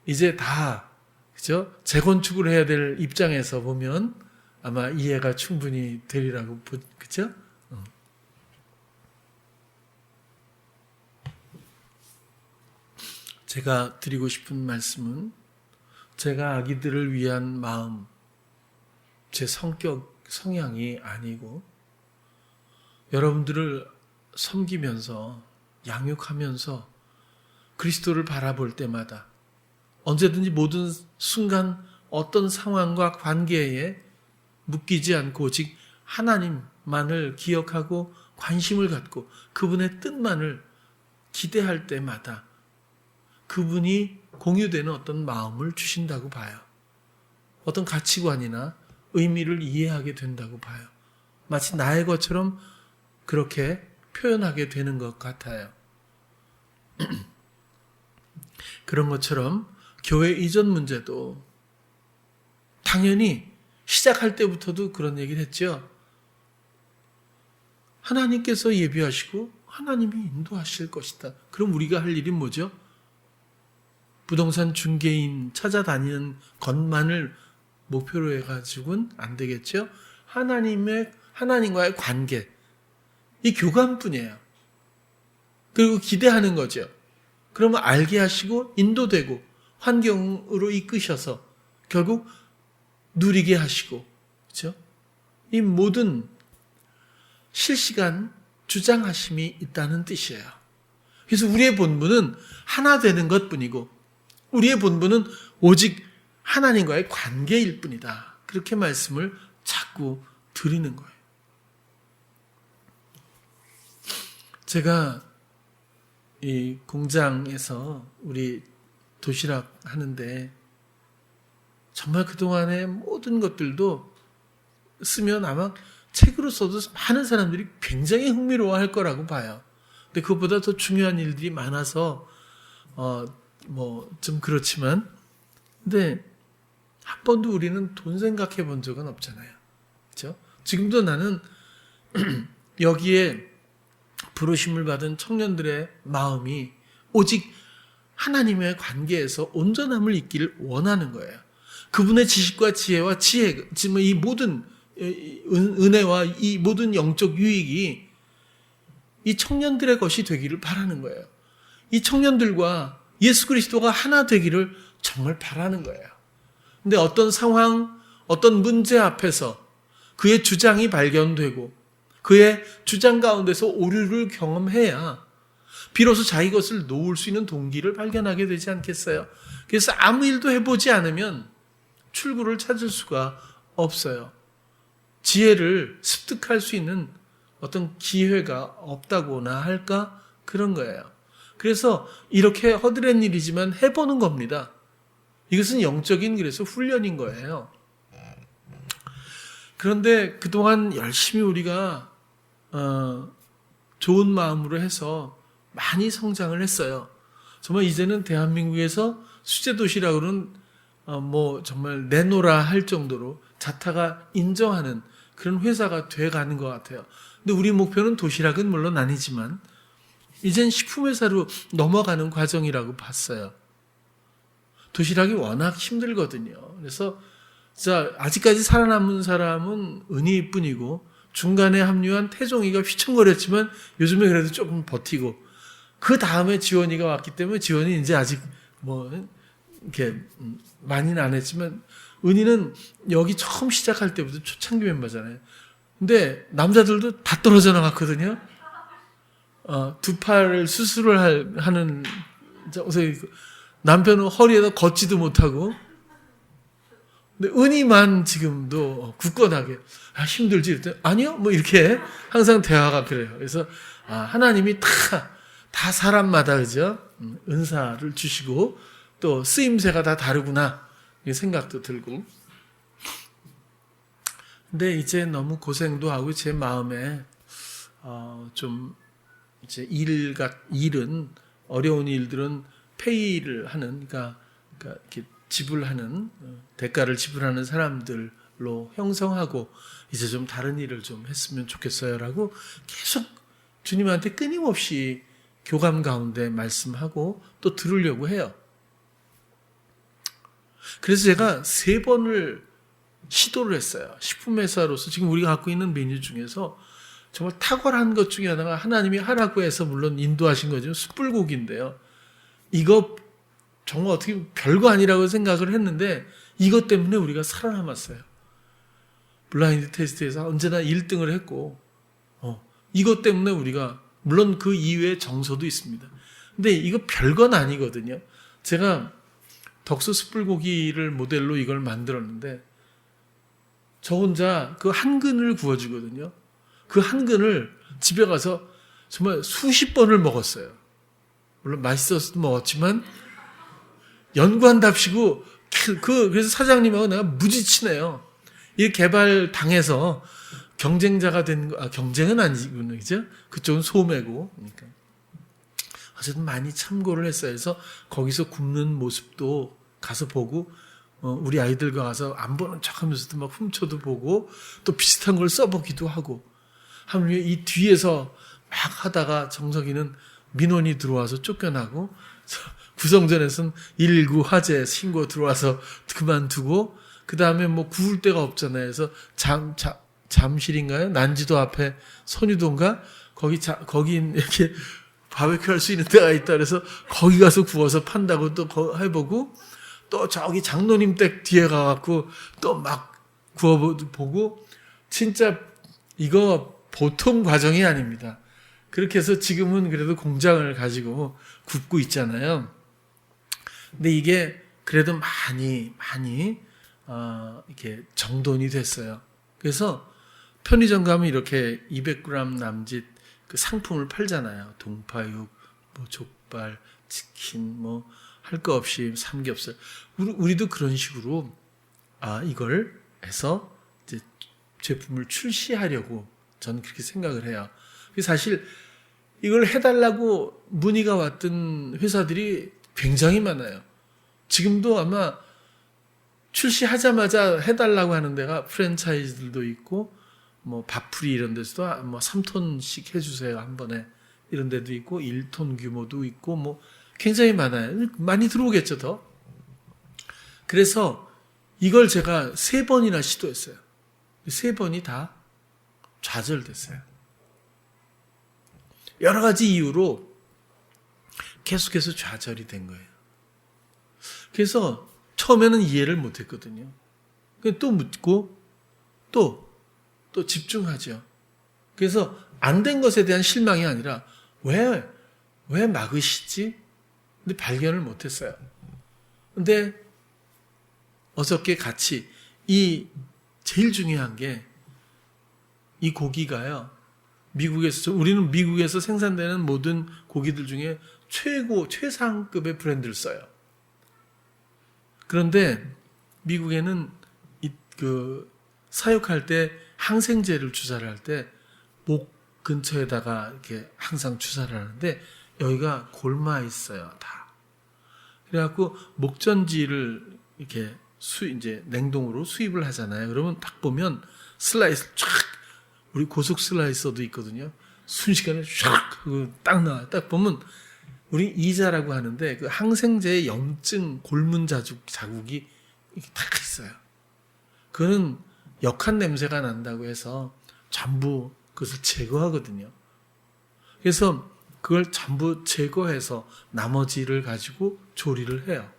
이제 다, 그렇죠? 재건축을 해야 될 입장에서 보면 아마 이해가 충분히 되리라고, 그렇죠? 제가 드리고 싶은 말씀은 제가 아기들을 위한 마음, 제 성향이 아니고 여러분들을 섬기면서 양육하면서 그리스도를 바라볼 때마다 언제든지 모든 순간 어떤 상황과 관계에 묶이지 않고 오직 하나님만을 기억하고 관심을 갖고 그분의 뜻만을 기대할 때마다 그분이 공유되는 어떤 마음을 주신다고 봐요. 어떤 가치관이나 의미를 이해하게 된다고 봐요. 마치 나의 것처럼 그렇게 표현하게 되는 것 같아요. 그런 것처럼 교회 이전 문제도 당연히 시작할 때부터도 그런 얘기를 했죠. 하나님께서 예비하시고 하나님이 인도하실 것이다. 그럼 우리가 할 일이 뭐죠? 부동산 중개인 찾아다니는 것만을 목표로 해가지고는 안 되겠죠? 하나님과의 관계, 이 교감뿐이에요. 그리고 기대하는 거죠. 그러면 알게 하시고 인도되고 환경으로 이끄셔서 결국 누리게 하시고, 그렇죠? 이 모든 실시간 주장하심이 있다는 뜻이에요. 그래서 우리의 본분은 하나 되는 것뿐이고 우리의 본분은 오직 하나님과의 관계일 뿐이다. 그렇게 말씀을 자꾸 드리는 거예요. 제가 이 공장에서 우리 도시락 하는데 정말 그동안의 모든 것들도 쓰면 아마 책으로 써도 많은 사람들이 굉장히 흥미로워할 거라고 봐요. 근데 그것보다 더 중요한 일들이 많아서 뭐 좀 그렇지만 근데 한 번도 우리는 돈 생각해 본 적은 없잖아요. 그렇죠? 지금도 나는 여기에 부르심을 받은 청년들의 마음이 오직 하나님의 관계에서 온전함을 잇기를 원하는 거예요. 그분의 지식과 지혜와 지혜, 지금 이 모든 은혜와 이 모든 영적 유익이 이 청년들의 것이 되기를 바라는 거예요. 이 청년들과 예수 그리스도가 하나 되기를 정말 바라는 거예요. 근데 어떤 상황, 어떤 문제 앞에서 그의 주장이 발견되고 그의 주장 가운데서 오류를 경험해야 비로소 자기 것을 놓을 수 있는 동기를 발견하게 되지 않겠어요? 그래서 아무 일도 해보지 않으면 출구를 찾을 수가 없어요. 지혜를 습득할 수 있는 어떤 기회가 없다고나 할까? 그런 거예요. 그래서 이렇게 허드렛 일이지만 해보는 겁니다. 이것은 영적인 그래서 훈련인 거예요. 그런데 그동안 열심히 우리가 좋은 마음으로 해서 많이 성장을 했어요. 정말 이제는 대한민국에서 수제도시락으로는 뭐 정말 내놓으라 할 정도로 자타가 인정하는 그런 회사가 돼가는 것 같아요. 근데 우리 목표는 도시락은 물론 아니지만 이젠 식품회사로 넘어가는 과정이라고 봤어요. 도시락이 워낙 힘들거든요. 그래서 자, 아직까지 살아남은 사람은 은희뿐이고 중간에 합류한 태종이가 휘청거렸지만 요즘에 그래도 조금 버티고 그 다음에 지원이가 왔기 때문에 지원이 이제 아직 뭐 이렇게 많이는 안 했지만 은희는 여기 처음 시작할 때부터 초창기 멤버잖아요. 근데 남자들도 다 떨어져 나갔거든요. 두 팔을 수술을 하는 남편은 허리에다 걷지도 못하고 근데 은희만 지금도 굳건하게 힘들지 이랬더니 아니요 뭐 이렇게 항상 대화가 그래요. 그래서 하나님이 다 사람마다 그죠 은사를 주시고 또 쓰임새가 다 다르구나 이 생각도 들고 근데 이제 너무 고생도 하고 제 마음에 좀 이제 일은 어려운 일들은 페이를 하는 그러니까 이렇게 지불하는 대가를 지불하는 사람들로 형성하고 이제 좀 다른 일을 좀 했으면 좋겠어요라고 계속 주님한테 끊임없이 교감 가운데 말씀하고 또 들으려고 해요. 그래서 제가 3번을 시도를 했어요. 식품회사로서 지금 우리가 갖고 있는 메뉴 중에서 정말 탁월한 것 중에 하나가 하나님이 하라고 해서 물론 인도하신 거죠. 숯불고기인데요. 이거 정말 어떻게 별거 아니라고 생각을 했는데 이것 때문에 우리가 살아남았어요. 블라인드 테스트에서 언제나 1등을 했고 이것 때문에 우리가 물론 그 이외에 정서도 있습니다. 근데 이거 별건 아니거든요. 제가 덕수 숯불고기를 모델로 이걸 만들었는데 저 혼자 그 한 근을 구워주거든요. 그 한 근을 집에 가서 정말 수십 번을 먹었어요. 물론 맛있어서 먹었지만 연구한답시고 그래서 사장님하고 내가 무지 친해요. 이 개발 당해서 경쟁자가 된 거, 경쟁은 아니군요, 그죠? 그쪽은 소매고, 그러니까 어쨌든 많이 참고를 했어요. 그래서 거기서 굽는 모습도 가서 보고, 우리 아이들과 가서 안 보는 척하면서도 막 훔쳐도 보고, 또 비슷한 걸 써보기도 하고, 하면 이 뒤에서 막 하다가 정석이는 민원이 들어와서 쫓겨나고. 구성전에서는 119 화재 신고 들어와서 그만두고 그 다음에 뭐 구울 데가 없잖아요. 그래서 잠실인가요? 난지도 앞에 선유도인가? 거기 이렇게 바베큐 할 수 있는 데가 있다 그래서 거기 가서 구워서 판다고 또 해보고 또 저기 장로님 댁 뒤에 가갖고 또 막 구워보고 진짜 이거 보통 과정이 아닙니다. 그렇게 해서 지금은 그래도 공장을 가지고 굽고 있잖아요. 근데 이게 그래도 많이 이렇게 정돈이 됐어요. 그래서 편의점 가면 이렇게 200g 남짓 그 상품을 팔잖아요. 동파육, 뭐 족발, 치킨, 뭐 할 거 없이 삼겹살. 우리도 그런 식으로 이걸 해서 이제 제품을 출시하려고 저는 그렇게 생각을 해요. 사실 이걸 해달라고 문의가 왔던 회사들이 굉장히 많아요. 지금도 아마 출시하자마자 해달라고 하는 데가 프랜차이즈들도 있고 뭐 밥풀이 이런 데서도 뭐 3톤씩 해주세요 한 번에 이런 데도 있고 1톤 규모도 있고 뭐 굉장히 많아요. 많이 들어오겠죠 더. 그래서 이걸 제가 3번이나 시도했어요. 3번이 다 좌절됐어요. 여러 가지 이유로 계속해서 좌절이 된 거예요. 그래서 처음에는 이해를 못했거든요. 또 묻고 또 집중하죠. 그래서 안 된 것에 대한 실망이 아니라 왜 막으시지? 근데 발견을 못했어요. 근데 어저께 같이 제일 중요한 게 이 고기가요. 우리는 미국에서 생산되는 모든 고기들 중에 최상급의 브랜드를 써요. 그런데 미국에는 사육할 때 항생제를 주사를 할 때 목 근처에다가 이렇게 항상 주사를 하는데 여기가 골마 있어요, 다. 그래갖고 목전지를 이렇게 이제 냉동으로 수입을 하잖아요. 그러면 딱 보면 슬라이스 쫙, 우리 고속 슬라이서도 있거든요. 순식간에 쫙 딱 나와요. 딱 보면 우리 이자라고 하는데 그 항생제의 염증 골문 자국이 이렇게 딱 있어요. 그거는 역한 냄새가 난다고 해서 전부 그것을 제거하거든요. 그래서 그걸 전부 제거해서 나머지를 가지고 조리를 해요.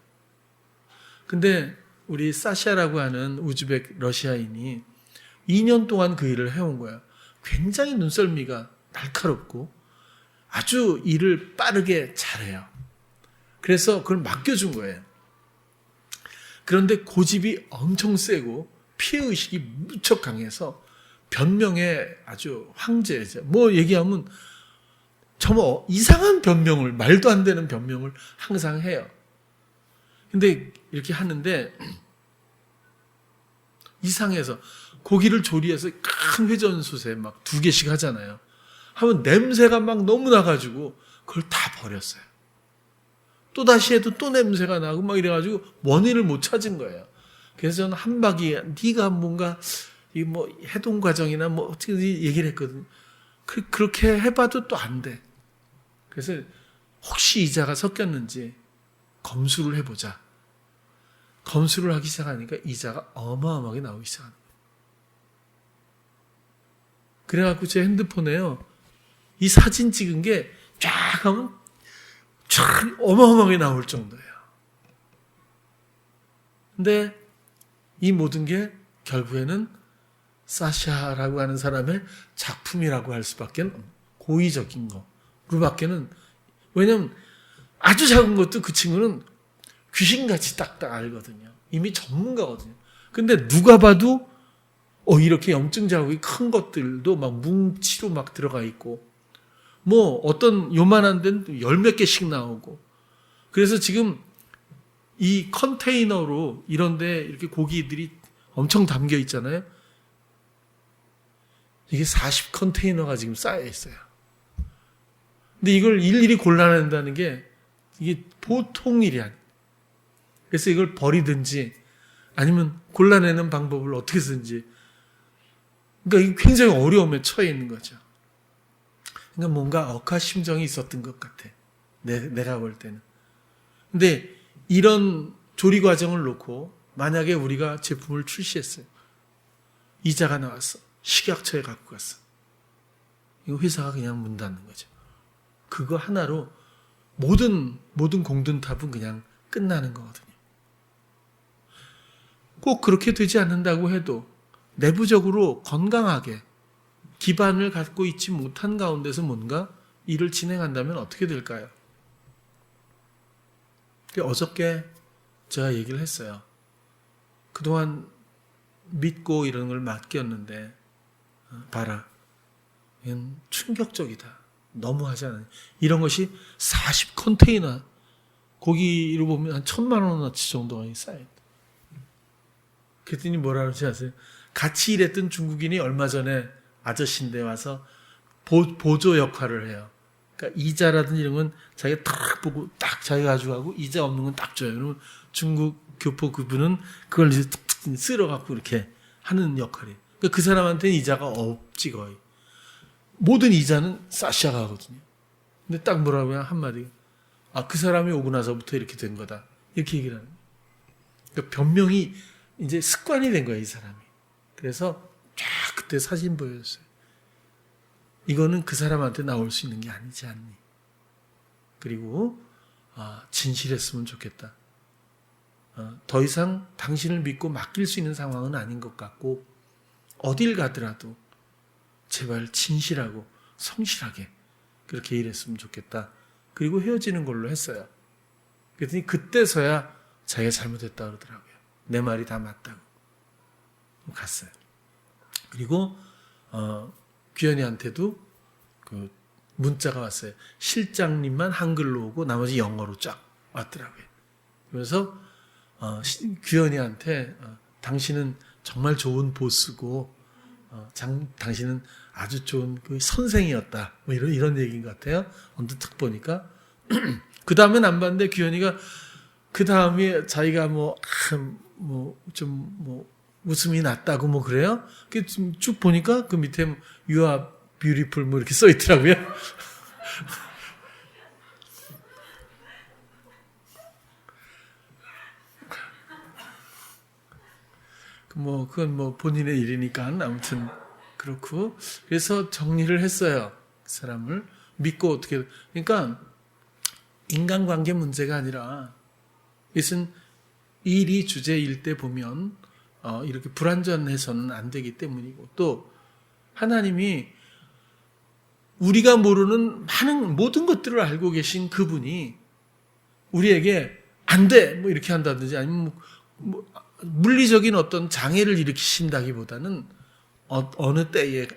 근데 우리 사샤라고 하는 우즈벡 러시아인이 2년 동안 그 일을 해온 거예요. 굉장히 눈썰미가 날카롭고 아주 일을 빠르게 잘해요. 그래서 그걸 맡겨준 거예요. 그런데 고집이 엄청 세고 피해의식이 무척 강해서 변명에 아주 황제죠. 뭐 얘기하면 정말 이상한 변명을, 말도 안 되는 변명을 항상 해요. 근데 이렇게 하는데 이상해서 고기를 조리해서 큰 회전솥에 막 2개씩 하잖아요. 하면 냄새가 막 너무 나가지고 그걸 다 버렸어요. 또 다시 해도 또 냄새가 나고 막 이래가지고 원인을 못 찾은 거예요. 그래서 저는 한박이 네가 뭔가 이 뭐 해동 과정이나 뭐 어떻게 얘기를 했거든요. 그렇게 해봐도 또 안 돼. 그래서 혹시 이자가 섞였는지 검수를 해보자. 검수를 하기 시작하니까 이자가 어마어마하게 나오기 시작하는 거예요. 그래갖고 제 핸드폰에요. 이 사진 찍은 게 쫙 하면 쫙 어마어마하게 나올 정도예요. 근데 이 모든 게 결국에는 사샤라고 하는 사람의 작품이라고 할 수밖에 고의적인 거로밖에는, 왜냐면 아주 작은 것도 그 친구는 귀신같이 딱딱 알거든요. 이미 전문가거든요. 근데 누가 봐도 이렇게 염증 자국이 큰 것들도 막 뭉치로 막 들어가 있고 뭐 어떤 요만한 데는 10몇 개씩 나오고, 그래서 지금 이 컨테이너로 이런데 이렇게 고기들이 엄청 담겨 있잖아요. 이게 40컨테이너가 지금 쌓여 있어요. 근데 이걸 일일이 골라낸다는 게 이게 보통 일이 아니에요. 그래서 이걸 버리든지 아니면 골라내는 방법을 어떻게 쓰든지, 그러니까 이게 굉장히 어려움에 처해 있는 거죠. 그러니까 뭔가 억하심정이 있었던 것 같아. 내가 볼 때는. 근데 이런 조리 과정을 놓고 만약에 우리가 제품을 출시했어요. 이자가 나왔어. 식약처에 갖고 갔어. 이거 회사가 그냥 문 닫는 거죠. 그거 하나로 모든 공든탑은 그냥 끝나는 거거든요. 꼭 그렇게 되지 않는다고 해도 내부적으로 건강하게 기반을 갖고 있지 못한 가운데서 뭔가 일을 진행한다면 어떻게 될까요? 어저께 제가 얘기를 했어요. 그동안 믿고 이런 걸 맡겼는데 봐라, 이건 충격적이다. 너무하지 않아요? 이런 것이 40컨테이너 고기로 보면 한 1,000만 원어치 정도가 쌓여있다. 그랬더니 뭐라 그러지 아세요? 같이 일했던 중국인이 얼마 전에 아저씨인데 와서 보조 역할을 해요. 그러니까 이자라든지 이런 건 자기가 딱 보고 딱 자기가 가져가고 이자 없는 건 딱 줘요. 그러면 중국 교포 그분은 그걸 이제 툭툭 쓸어갖고 이렇게 하는 역할이에요. 그러니까 그 사람한테는 이자가 없지 거의. 모든 이자는 사샤가 하거든요. 근데 딱 뭐라고 해요? 한마디. 그 사람이 오고 나서부터 이렇게 된 거다. 이렇게 얘기를 하는 거예요. 그러니까 변명이 이제 습관이 된 거예요, 이 사람이. 그래서 쫙 그때 사진 보여줬어요. 이거는 그 사람한테 나올 수 있는 게 아니지 않니? 그리고 진실했으면 좋겠다. 더 이상 당신을 믿고 맡길 수 있는 상황은 아닌 것 같고 어딜 가더라도 제발 진실하고 성실하게 그렇게 일했으면 좋겠다. 그리고 헤어지는 걸로 했어요. 그랬더니 그때서야 자기가 잘못했다 그러더라고요. 내 말이 다 맞다고. 갔어요. 그리고 규현이한테도 그 문자가 왔어요. 실장님만 한글로 오고 나머지 영어로 쫙 왔더라고요. 그래서 규현이한테 당신은 정말 좋은 보스고 당신은 아주 좋은 그 선생이었다. 뭐 이런 얘기인 것 같아요. 언뜻 딱 보니까. 그 다음엔 안 봤는데 규현이가 그 다음에 자기가 웃음이 났다고 뭐 그래요. 쭉 보니까 그 밑에 You are beautiful 뭐 이렇게 써 있더라고요. 그건 본인의 일이니까 아무튼 그렇고 그래서 정리를 했어요. 그 사람을 믿고 어떻게 그러니까 인간관계 문제가 아니라 이것은 일이 주제일 때 보면 이렇게 불완전해서는 안 되기 때문이고 또 하나님이 우리가 모르는 모든 것들을 알고 계신 그분이 우리에게 안 돼! 뭐 이렇게 한다든지 아니면 물리적인 어떤 장애를 일으키신다기보다는 어느 때에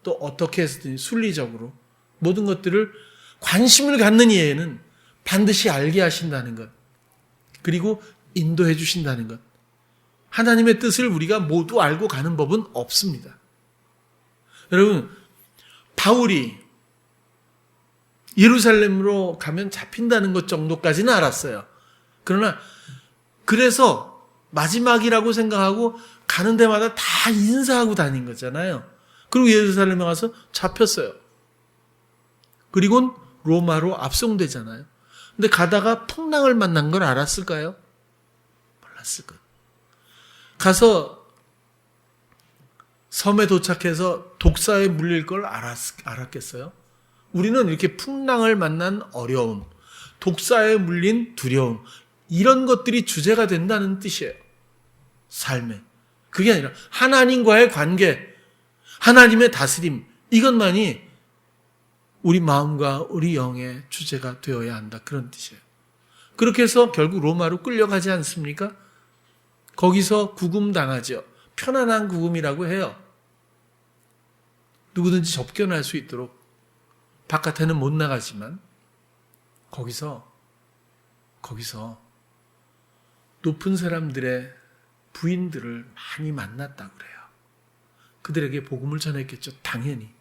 또 어떻게 해서든 순리적으로 모든 것들을 관심을 갖는 이에는 반드시 알게 하신다는 것 그리고 인도해 주신다는 것 하나님의 뜻을 우리가 모두 알고 가는 법은 없습니다. 여러분 바울이 예루살렘으로 가면 잡힌다는 것 정도까지는 알았어요. 그러나 그래서 마지막이라고 생각하고 가는 데마다 다 인사하고 다닌 거잖아요. 그리고 예루살렘에 가서 잡혔어요. 그리고는 로마로 압송되잖아요. 근데 가다가 풍랑을 만난 걸 알았을까요? 몰랐을 거예요. 가서 섬에 도착해서 독사에 물릴 걸 알았겠어요? 우리는 이렇게 풍랑을 만난 어려움, 독사에 물린 두려움, 이런 것들이 주제가 된다는 뜻이에요. 삶에. 그게 아니라 하나님과의 관계, 하나님의 다스림, 이것만이 우리 마음과 우리 영의 주제가 되어야 한다. 그런 뜻이에요. 그렇게 해서 결국 로마로 끌려가지 않습니까? 거기서 구금당하죠. 편안한 구금이라고 해요. 누구든지 접견할 수 있도록 바깥에는 못 나가지만 거기서 높은 사람들의 부인들을 많이 만났다고 그래요. 그들에게 복음을 전했겠죠. 당연히.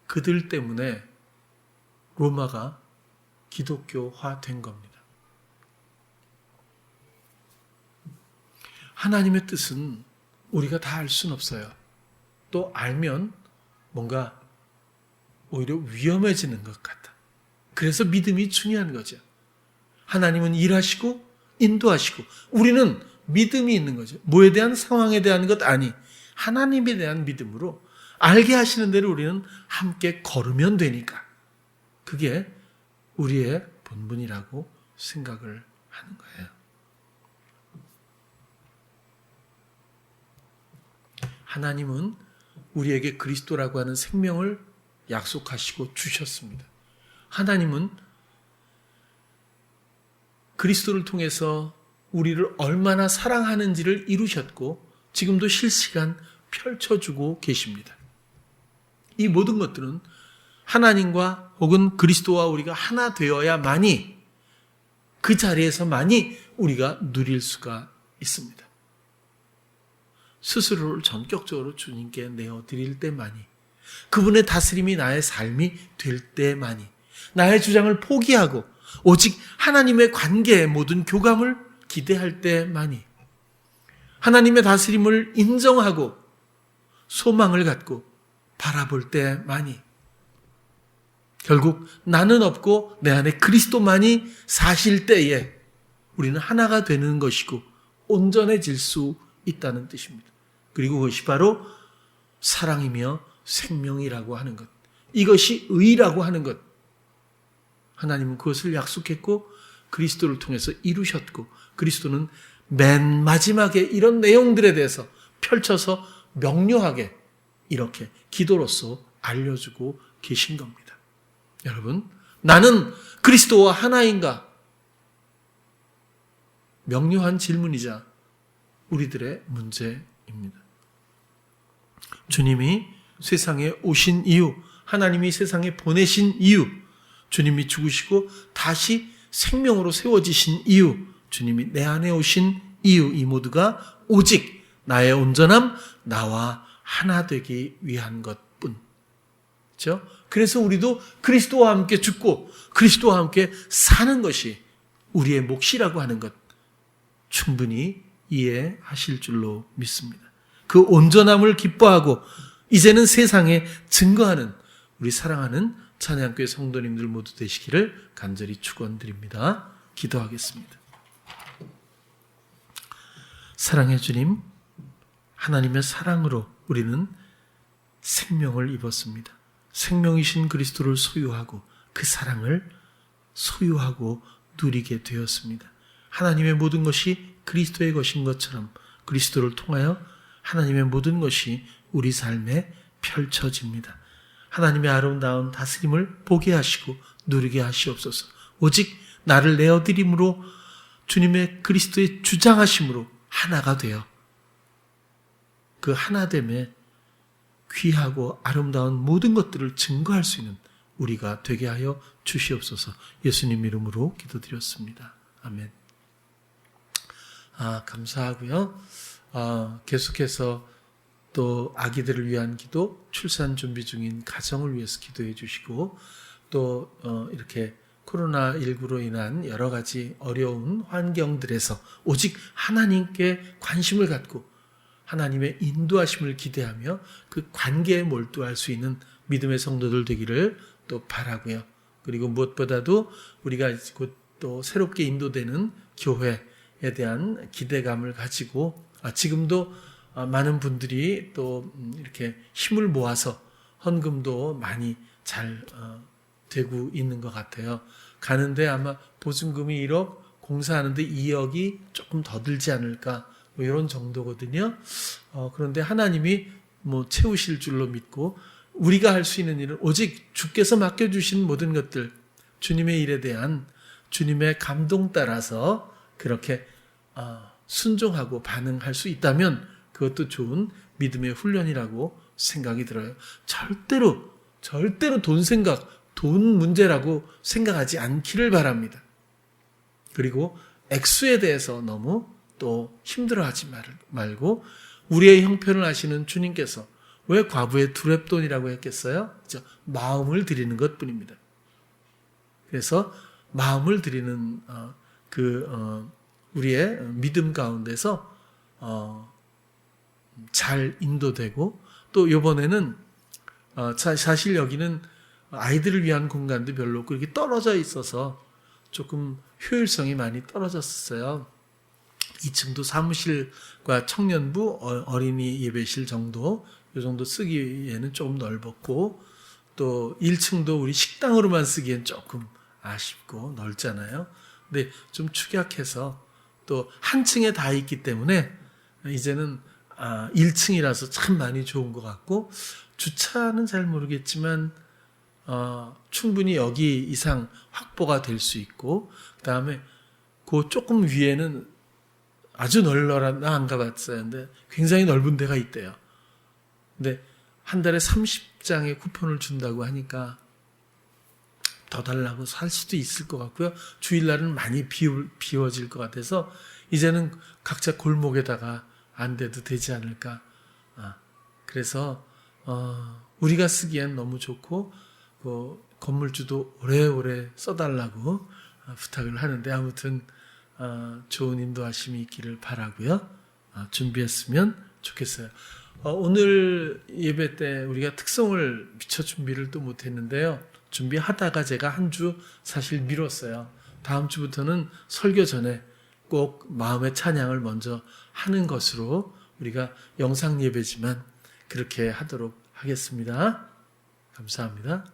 그들 때문에 로마가 기독교화 된 겁니다. 하나님의 뜻은 우리가 다 알 수는 없어요. 또 알면 뭔가 오히려 위험해지는 것 같다. 그래서 믿음이 중요한 거죠. 하나님은 일하시고 인도하시고 우리는 믿음이 있는 거죠. 뭐에 대한 상황에 대한 것 아니 하나님에 대한 믿음으로 알게 하시는 대로 우리는 함께 걸으면 되니까 그게 우리의 본분이라고 생각을 하는 거예요. 하나님은 우리에게 그리스도라고 하는 생명을 약속하시고 주셨습니다. 하나님은 그리스도를 통해서 우리를 얼마나 사랑하는지를 이루셨고 지금도 실시간 펼쳐주고 계십니다. 이 모든 것들은 하나님과 혹은 그리스도와 우리가 하나 되어야만이 그 자리에서만이 우리가 누릴 수가 있습니다. 스스로를 전격적으로 주님께 내어드릴 때만이 그분의 다스림이 나의 삶이 될 때만이 나의 주장을 포기하고 오직 하나님의 관계의 모든 교감을 기대할 때만이 하나님의 다스림을 인정하고 소망을 갖고 바라볼 때만이 결국 나는 없고 내 안에 그리스도만이 사실 때에 우리는 하나가 되는 것이고 온전해질 수 있다는 뜻입니다. 그리고 그것이 바로 사랑이며 생명이라고 하는 것. 이것이 의라고 하는 것. 하나님은 그것을 약속했고 그리스도를 통해서 이루셨고 그리스도는 맨 마지막에 이런 내용들에 대해서 펼쳐서 명료하게 이렇게 기도로서 알려주고 계신 겁니다. 여러분, 나는 그리스도와 하나인가? 명료한 질문이자 우리들의 문제입니다. 주님이 세상에 오신 이유, 하나님이 세상에 보내신 이유, 주님이 죽으시고 다시 생명으로 세워지신 이유, 주님이 내 안에 오신 이유, 이 모두가 오직 나의 온전함, 나와 하나 되기 위한 것뿐. 그렇죠? 그래서 우리도 그리스도와 함께 죽고 그리스도와 함께 사는 것이 우리의 몫이라고 하는 것 충분히 이해하실 줄로 믿습니다. 그 온전함을 기뻐하고 이제는 세상에 증거하는 우리 사랑하는 찬양교회 성도님들 모두 되시기를 간절히 축원드립니다. 기도하겠습니다. 사랑의 주님, 하나님의 사랑으로 우리는 생명을 입었습니다. 생명이신 그리스도를 소유하고 그 사랑을 소유하고 누리게 되었습니다. 하나님의 모든 것이 그리스도의 것인 것처럼 그리스도를 통하여 하나님의 모든 것이 우리 삶에 펼쳐집니다. 하나님의 아름다운 다스림을 보게 하시고 누리게 하시옵소서. 오직 나를 내어드림으로 주님의 그리스도의 주장하심으로 하나가 되어 그 하나됨에 귀하고 아름다운 모든 것들을 증거할 수 있는 우리가 되게 하여 주시옵소서. 예수님 이름으로 기도드렸습니다. 아멘. 감사하고요. 계속해서 또 아기들을 위한 기도, 출산 준비 중인 가정을 위해서 기도해 주시고 또 이렇게 코로나19로 인한 여러 가지 어려운 환경들에서 오직 하나님께 관심을 갖고 하나님의 인도하심을 기대하며 그 관계에 몰두할 수 있는 믿음의 성도들 되기를 또 바라고요. 그리고 무엇보다도 우리가 곧 또 새롭게 인도되는 교회에 대한 기대감을 가지고 지금도 많은 분들이 또 이렇게 힘을 모아서 헌금도 많이 잘 되고 있는 것 같아요. 가는데 아마 보증금이 1억, 공사하는데 2억이 조금 더 들지 않을까 뭐 이런 정도거든요. 그런데 하나님이 채우실 줄로 믿고 우리가 할 수 있는 일은 오직 주께서 맡겨주신 모든 것들, 주님의 일에 대한 주님의 감동 따라서 그렇게 순종하고 반응할 수 있다면 그것도 좋은 믿음의 훈련이라고 생각이 들어요. 절대로 돈 문제라고 생각하지 않기를 바랍니다. 그리고 액수에 대해서 너무 또 힘들어하지 말고 우리의 형편을 아시는 주님께서 왜 과부의 두렙돈이라고 했겠어요? 마음을 드리는 것뿐입니다. 그래서 마음을 드리는 우리의 믿음 가운데서 잘 인도되고 또 이번에는 사실 여기는 아이들을 위한 공간도 별로 없고 이렇게 떨어져 있어서 조금 효율성이 많이 떨어졌어요. 2층도 사무실과 청년부, 어린이 예배실 정도, 이 정도 쓰기에는 조금 넓었고, 또 1층도 우리 식당으로만 쓰기엔 조금 아쉽고 넓잖아요. 근데 좀 축약해서 또 한 층에 다 있기 때문에 이제는 1층이라서 참 많이 좋은 것 같고, 주차는 잘 모르겠지만 충분히 여기 이상 확보가 될 수 있고, 그 다음에 그 조금 위에는 아주 널널한, 나 안 가봤어요. 근데 굉장히 넓은 데가 있대요. 근데 한 달에 30장의 쿠폰을 준다고 하니까 더 달라고 살 수도 있을 것 같고요. 주일날은 많이 비워질 것 같아서 이제는 각자 골목에다가 안 돼도 되지 않을까. 그래서 우리가 쓰기엔 너무 좋고 건물주도 오래오래 써달라고 부탁을 하는데 아무튼 좋은 인도하심이 있기를 바라고요. 준비했으면 좋겠어요. 오늘 예배 때 우리가 특송을 미처 준비를 또 못했는데요. 준비하다가 제가 한 주 사실 미뤘어요. 다음 주부터는 설교 전에 꼭 마음의 찬양을 먼저 하는 것으로 우리가 영상 예배지만 그렇게 하도록 하겠습니다. 감사합니다.